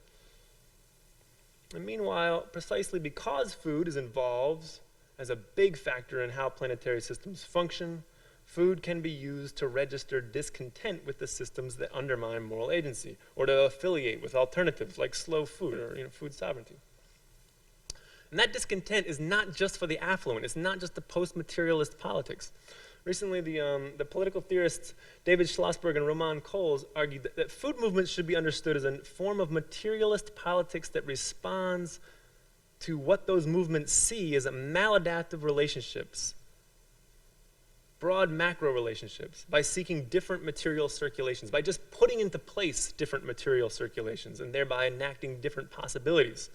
And meanwhile, precisely because food is involved as a big factor in how planetary systems function, food can be used to register discontent with the systems that undermine moral agency, or to affiliate with alternatives like slow food or food sovereignty. And that discontent is not just for the affluent. It's not just the post-materialist politics. Recently, the political theorists David Schlossberg and Roman Coles argued that food movements should be understood as a form of materialist politics that responds to what those movements see as maladaptive relationships, broad macro relationships, by seeking different material circulations, by just putting into place different material circulations, and thereby enacting different possibilities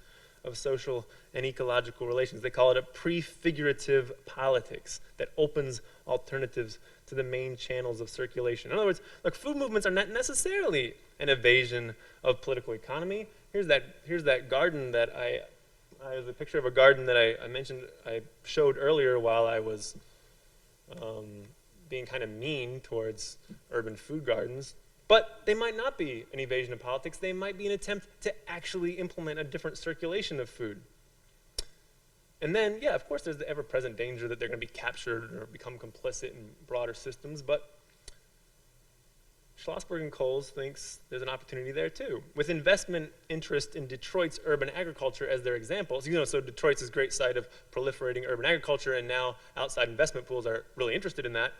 of social and ecological relations. They call it a prefigurative politics that opens alternatives to the main channels of circulation. In other words, look, food movements are not necessarily an evasion of political economy. Here's that garden that there's a picture of a garden that I showed earlier while I was being kind of mean towards urban food gardens. But they might not be an evasion of politics. They might be an attempt to actually implement a different circulation of food. And then, yeah, of course, there's the ever-present danger that they're going to be captured or become complicit in broader systems. But Schlossberg and Coles thinks there's an opportunity there, too. With investment interest in Detroit's urban agriculture as their examples, so Detroit's this great site of proliferating urban agriculture, and now outside investment pools are really interested in that.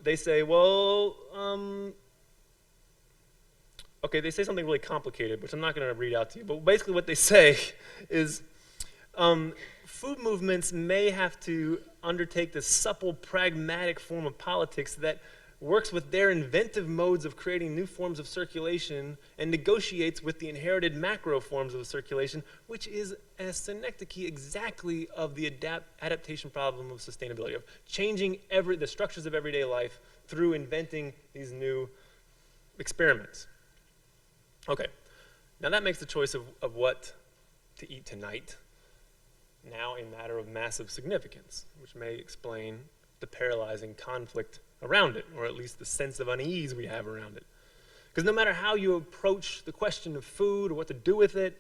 They say, okay, they say something really complicated, which I'm not going to read out to you, but basically what they say is food movements may have to undertake this supple, pragmatic form of politics that works with their inventive modes of creating new forms of circulation and negotiates with the inherited macro forms of circulation, which is a synecdoche exactly of the adaptation problem of sustainability, of changing the structures of everyday life through inventing these new experiments. Okay, now that makes the choice of what to eat tonight now a matter of massive significance, which may explain the paralyzing conflict around it, or at least the sense of unease we have around it. Because no matter how you approach the question of food or what to do with it,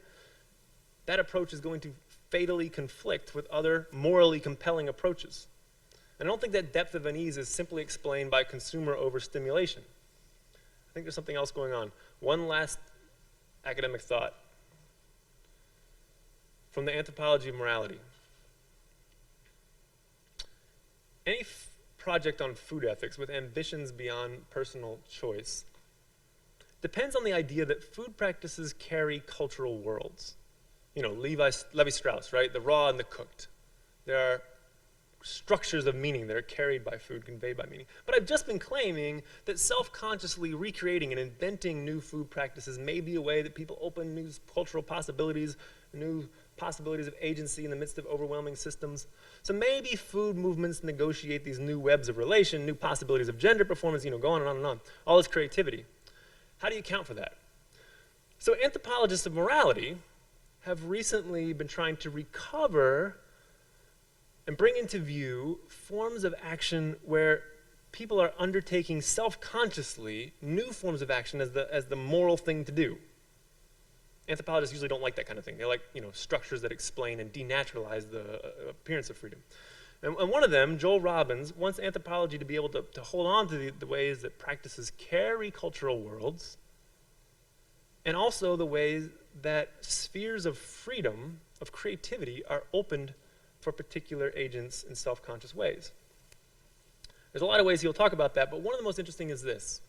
that approach is going to fatally conflict with other morally compelling approaches. And I don't think that depth of unease is simply explained by consumer overstimulation. I think there's something else going on. One last academic thought from the Anthropology of Morality. Any project on food ethics with ambitions beyond personal choice depends on the idea that food practices carry cultural worlds. Levi-Strauss, right? The raw and the cooked. There are structures of meaning that are carried by food, conveyed by meaning. But I've just been claiming that self-consciously recreating and inventing new food practices may be a way that people open new cultural possibilities, new possibilities of agency in the midst of overwhelming systems. So maybe food movements negotiate these new webs of relation, new possibilities of gender performance, go on and on and on. All this creativity. How do you account for that? So anthropologists of morality have recently been trying to recover and bring into view forms of action where people are undertaking self-consciously new forms of action as the moral thing to do. Anthropologists usually don't like that kind of thing. They like, structures that explain and denaturalize the appearance of freedom. And one of them, Joel Robbins, wants anthropology to be able to hold on to the ways that practices carry cultural worlds, and also the ways that spheres of freedom, of creativity, are opened for particular agents in self-conscious ways. There's a lot of ways he'll talk about that, but one of the most interesting is this.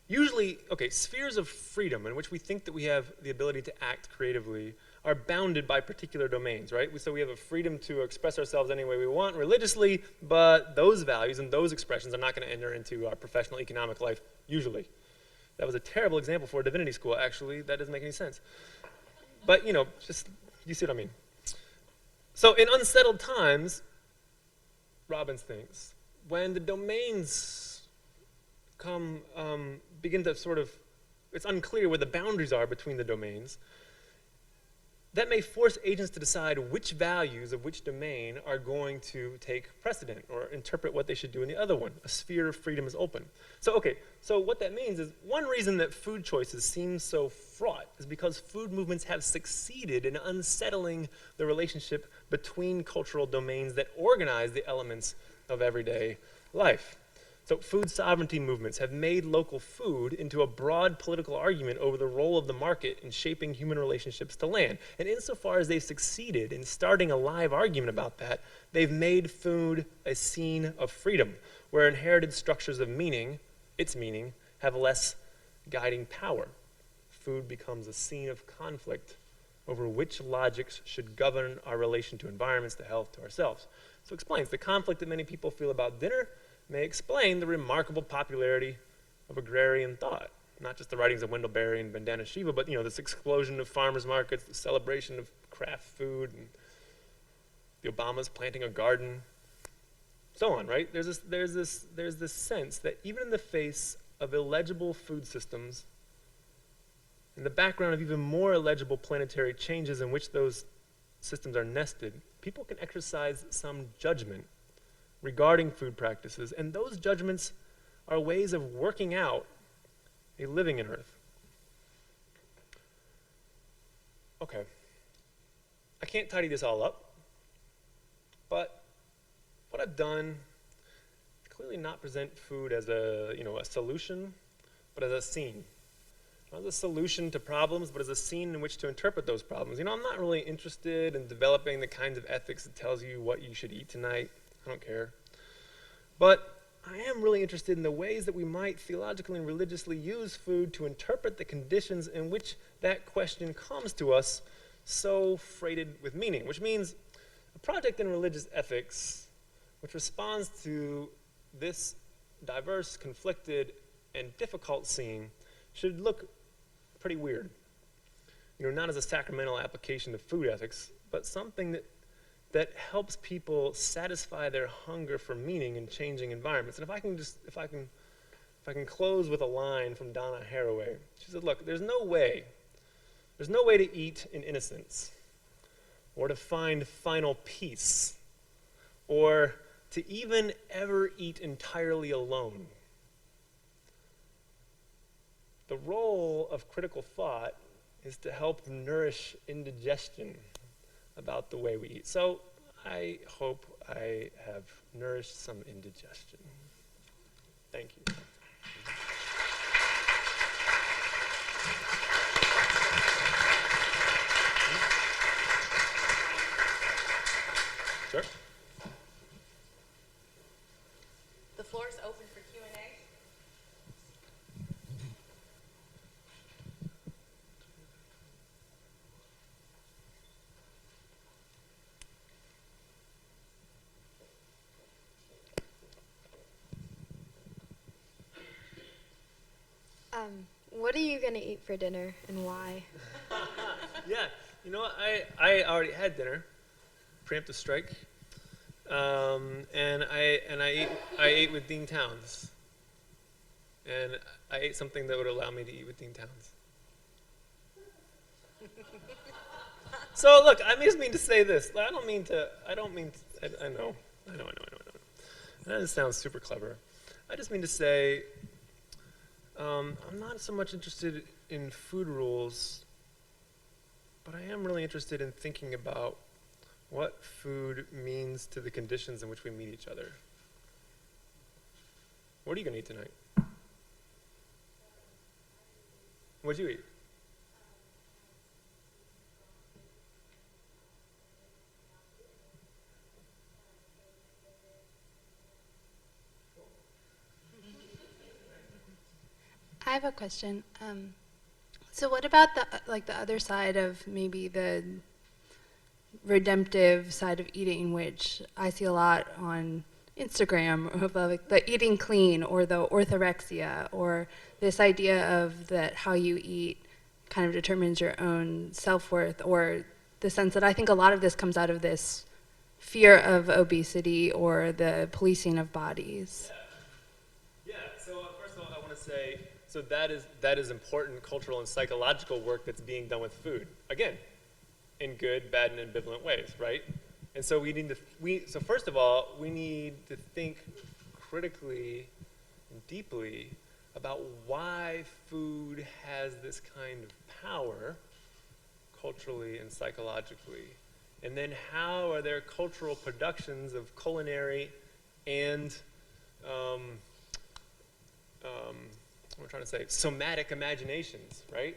Usually, okay, spheres of freedom in which we think that we have the ability to act creatively are bounded by particular domains, right? So we have a freedom to express ourselves any way we want religiously, but those values and those expressions are not going to enter into our professional economic life, usually. That was a terrible example for a divinity school, actually. That doesn't make any sense. But, just, you see what I mean. So in unsettled times, Robbins thinks, when the domains begin to sort of, it's unclear where the boundaries are between the domains, that may force agents to decide which values of which domain are going to take precedent or interpret what they should do in the other one. A sphere of freedom is open. So what that means is one reason that food choices seem so fraught is because food movements have succeeded in unsettling the relationship between cultural domains that organize the elements of everyday life. So food sovereignty movements have made local food into a broad political argument over the role of the market in shaping human relationships to land. And insofar as they've succeeded in starting a live argument about that, they've made food a scene of freedom, where inherited structures of meaning, its meaning, have less guiding power. Food becomes a scene of conflict over which logics should govern our relation to environments, to health, to ourselves. So it explains the conflict that many people feel about dinner may explain the remarkable popularity of agrarian thought. Not just the writings of Wendell Berry and Vandana Shiva, but this explosion of farmers markets, the celebration of craft food, and the Obamas planting a garden, so on, right? There's this sense that even in the face of illegible food systems, in the background of even more illegible planetary changes in which those systems are nested, people can exercise some judgment regarding food practices, and those judgments are ways of working out a living in Earth. Okay. I can't tidy this all up, but what I've done is clearly not present food as a solution, but as a scene. Not as a solution to problems, but as a scene in which to interpret those problems. I'm not really interested in developing the kinds of ethics that tells you what you should eat tonight. I don't care. But I am really interested in the ways that we might theologically and religiously use food to interpret the conditions in which that question comes to us so freighted with meaning, which means a project in religious ethics which responds to this diverse, conflicted, and difficult scene should look pretty weird. Not as a sacramental application of food ethics, but something that helps people satisfy their hunger for meaning in changing environments. And if I can close with a line from Donna Haraway. She said, look, there's no way to eat in innocence, or to find final peace, or to even ever eat entirely alone. The role of critical thought is to help nourish indigestion about the way we eat. So I hope I have nourished some indigestion. Thank you. Sure. The floor is open for Q&A. What are you going to eat for dinner and why? Yeah, you know what? I already had dinner, preemptive strike, and I ate with Dean Towns, and I ate something that would allow me to eat with Dean Towns. So look, I just mean to say this. I know. That just sounds super clever. I just mean to say, I'm not so much interested in food rules, but I am really interested in thinking about what food means to the conditions in which we meet each other. What are you going to eat tonight? What'd you eat? a question. So what about the other side of maybe the redemptive side of eating, which I see a lot on Instagram, of like the eating clean or the orthorexia, or this idea of that how you eat kind of determines your own self-worth, or the sense that I think a lot of this comes out of this fear of obesity or the policing of bodies. Yeah. So first of all, I want to say, so that is important cultural and psychological work that's being done with food. Again, in good, bad, and ambivalent ways, right? And so so first of all, we need to think critically and deeply about why food has this kind of power, culturally and psychologically. And then how are there cultural productions of culinary and, what I'm trying to say, somatic imaginations, right?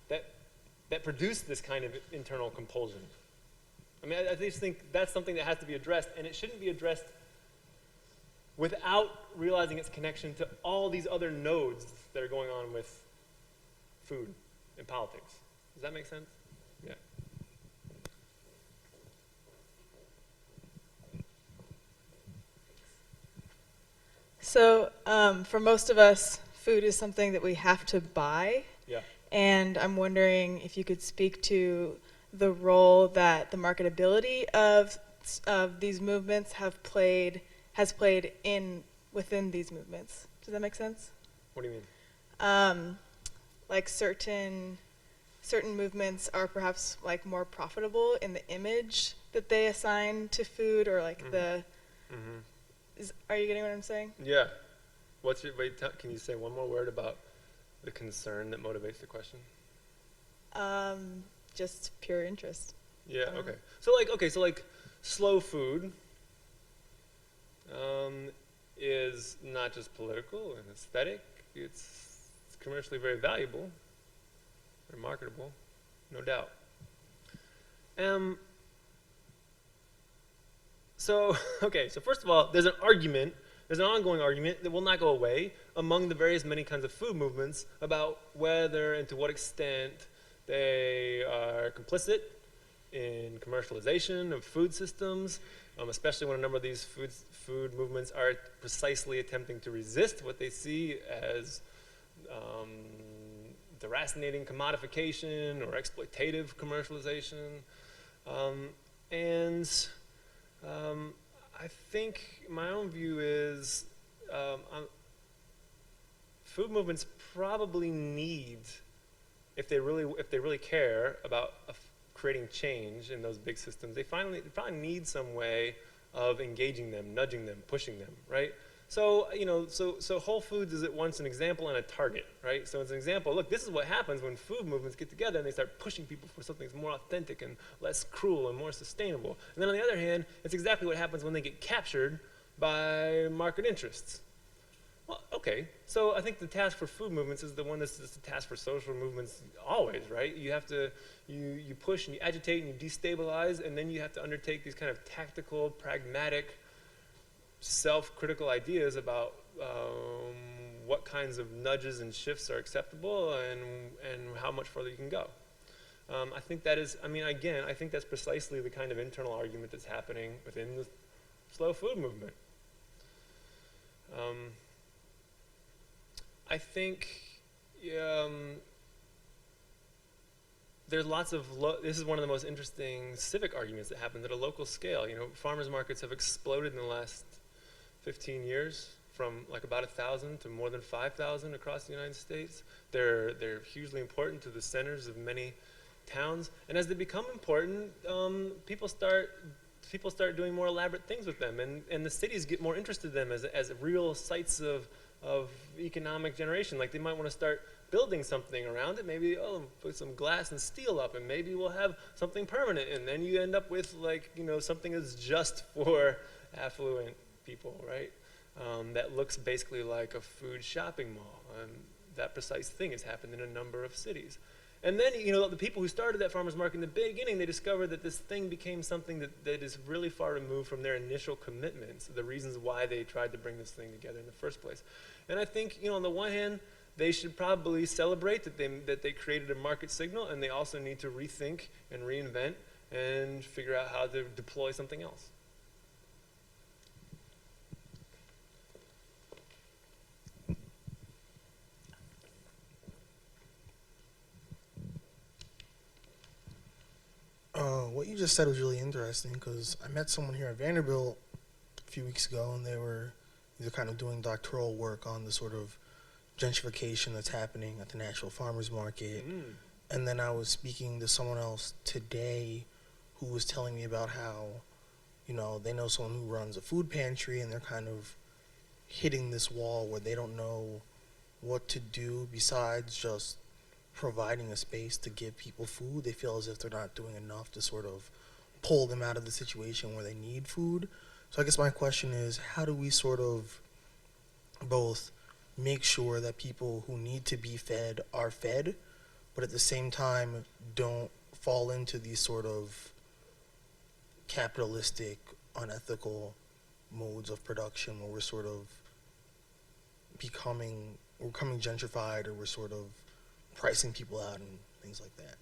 That produce this kind of internal compulsion. I mean, I just think that's something that has to be addressed, and it shouldn't be addressed without realizing its connection to all these other nodes that are going on with food and politics. Does that make sense? Yeah. So for most of us, food is something that we have to buy. Yeah. And I'm wondering if you could speak to the role that the marketability of these movements has played within these movements. Does that make sense? What do you mean? Like certain movements are perhaps like more profitable in the image that they assign to food, or like are you getting what I'm saying? Yeah. Can you say one more word about the concern that motivates the question? Just pure interest. Yeah, okay. So like slow food is not just political and aesthetic, it's commercially very valuable, very marketable, no doubt. So first of all, there's an ongoing argument that will not go away among the various many kinds of food movements about whether and to what extent they are complicit in commercialization of food systems, especially when a number of these food movements are precisely attempting to resist what they see as deracinating commodification or exploitative commercialization. I think my own view is food movements probably need, if they really care about creating change in those big systems, they probably need some way of engaging them, nudging them, pushing them, right? So so Whole Foods is at once an example and a target, right? So it's an example. Look, this is what happens when food movements get together and they start pushing people for something that's more authentic and less cruel and more sustainable. And then on the other hand, it's exactly what happens when they get captured by market interests. Well, okay. So I think the task for food movements is the one that's just the task for social movements always, right? You have to you push and you agitate and you destabilize, and then you have to undertake these kind of tactical, pragmatic, self-critical ideas about what kinds of nudges and shifts are acceptable and how much further you can go. I think that is, I think that's precisely the kind of internal argument that's happening within the slow food movement. I think there's lots of, this is one of the most interesting civic arguments that happens at a local scale. You know, farmers markets have exploded in the last 15 years from like about 1,000 to more than 5,000 across the United States. They're hugely important to the centers of many towns. And as they become important, people start doing more elaborate things with them. And the cities get more interested in them as real sites of economic generation. Like they might want to start building something around it, maybe put some glass and steel up, and maybe we'll have something permanent, and then you end up with something that's just for affluent people, right? That looks basically like a food shopping mall. That precise thing has happened in a number of cities. And then, the people who started that farmers market in the beginning, they discovered that this thing became something that is really far removed from their initial commitments, the reasons why they tried to bring this thing together in the first place. And I think, on the one hand, they should probably celebrate that they created a market signal, and they also need to rethink and reinvent and figure out how to deploy something else. What you just said was really interesting, because I met someone here at Vanderbilt a few weeks ago, and they're kind of doing doctoral work on the sort of gentrification that's happening at the National Farmers Market. And then I was speaking to someone else today who was telling me about how, they know someone who runs a food pantry, and they're kind of hitting this wall where they don't know what to do besides just providing a space to give people food. They feel as if they're not doing enough to sort of pull them out of the situation where they need food. So I guess my question is, how do we sort of both make sure that people who need to be fed are fed, but at the same time don't fall into these sort of capitalistic, unethical modes of production where we're sort of becoming gentrified, or we're sort of pricing people out and things like that?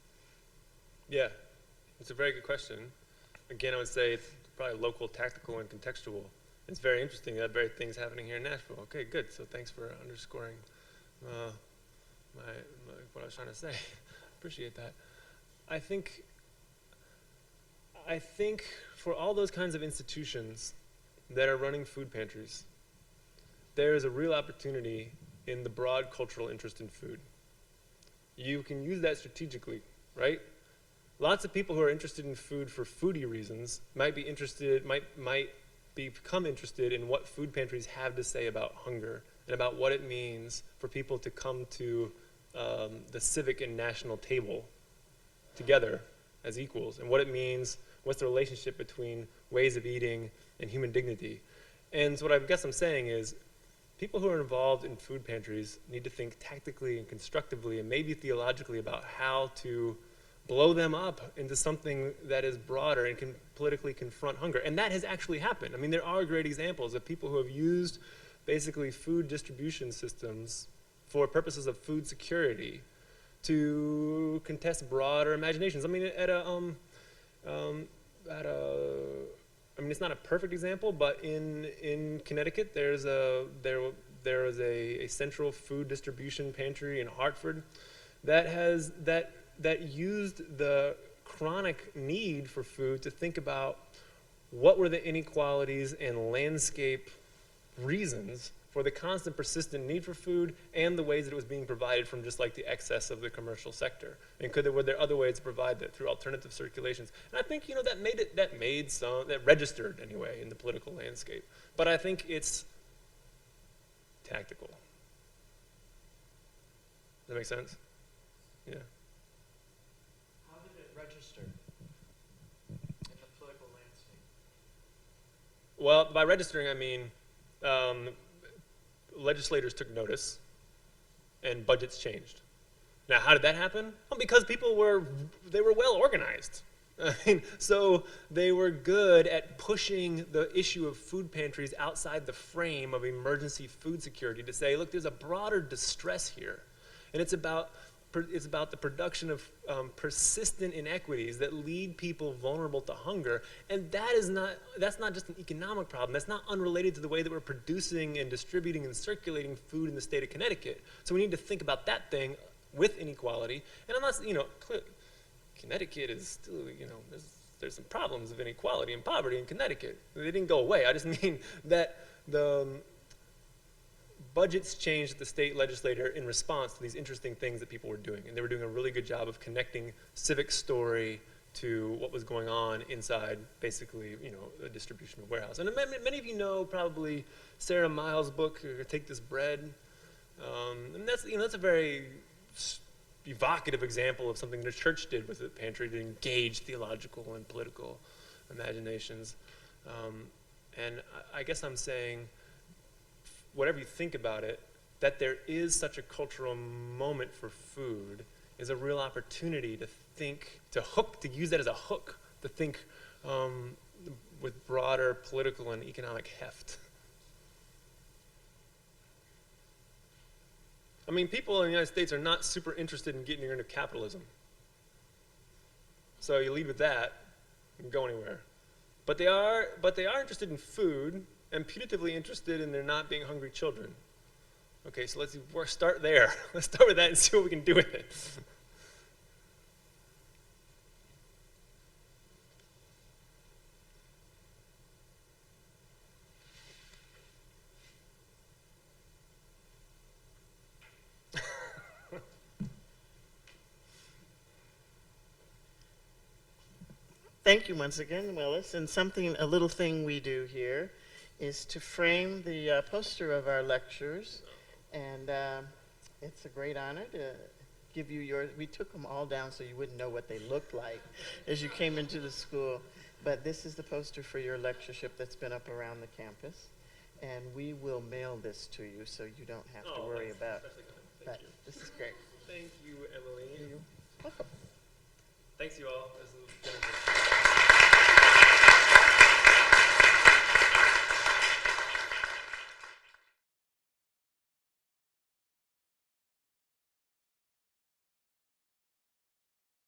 Yeah, it's a very good question. Again, I would say it's probably local, tactical, and contextual. It's very interesting that very thing's happening here in Nashville. Okay, good. So thanks for underscoring what I was trying to say. Appreciate that. I think for all those kinds of institutions that are running food pantries, there is a real opportunity in the broad cultural interest in food. You can use that strategically, right? Lots of people who are interested in food for foodie reasons might become interested in what food pantries have to say about hunger and about what it means for people to come to the civic and national table together as equals, and what it means, what's the relationship between ways of eating and human dignity. And so what I guess I'm saying is, people who are involved in food pantries need to think tactically and constructively and maybe theologically about how to blow them up into something that is broader and can politically confront hunger. And that has actually happened. I mean, there are great examples of people who have used basically food distribution systems for purposes of food security to contest broader imaginations. I mean, it's not a perfect example, but in Connecticut, there was a central food distribution pantry in Hartford that used the chronic need for food to think about what were the inequalities and landscape reasons for the constant persistent need for food and the ways that it was being provided from just like the excess of the commercial sector. And were there other ways to provide that through alternative circulations? And I think, that registered anyway in the political landscape. But I think it's tactical. Does that make sense? Yeah. How did it register in the political landscape? Well, by registering, I mean legislators took notice and budgets changed. Now, how did that happen? Well, because people were well organized. I mean, so they were good at pushing the issue of food pantries outside the frame of emergency food security to say, look, there's a broader distress here, and it's about the production of persistent inequities that lead people vulnerable to hunger, and that's not just an economic problem. That's not unrelated to the way that we're producing and distributing and circulating food in the state of Connecticut. So we need to think about that thing with inequality. And I'm not, clearly, Connecticut is still, there's some problems of inequality and poverty in Connecticut. They didn't go away. I just mean that the budgets changed at the state legislature in response to these interesting things that people were doing. And they were doing a really good job of connecting civic story to what was going on inside, basically, a distribution of warehouse. And many of you know probably Sarah Miles' book, Take This Bread. And that's a very evocative example of something the church did with the pantry to engage theological and political imaginations. And I guess I'm saying, whatever you think about it, that there is such a cultural moment for food is a real opportunity to think, to use that as a hook, to think with broader political and economic heft. I mean, people in the United States are not super interested in getting into capitalism. So you lead with that, you can go anywhere. But they are interested in food and putatively interested in there not being hungry children. Okay, so let's start there. Let's start with that and see what we can do with it. Thank you once again, Willis. And a little thing we do here is to frame the poster of our lectures. And it's a great honor to give you yours. We took them all down so you wouldn't know what they looked like as you came into the school. But this is the poster for your lectureship that's been up around the campus. And we will mail this to you so you don't have to worry about it. Thank you. This is great. Thank you, Emily. You're welcome. Thanks, you all. This is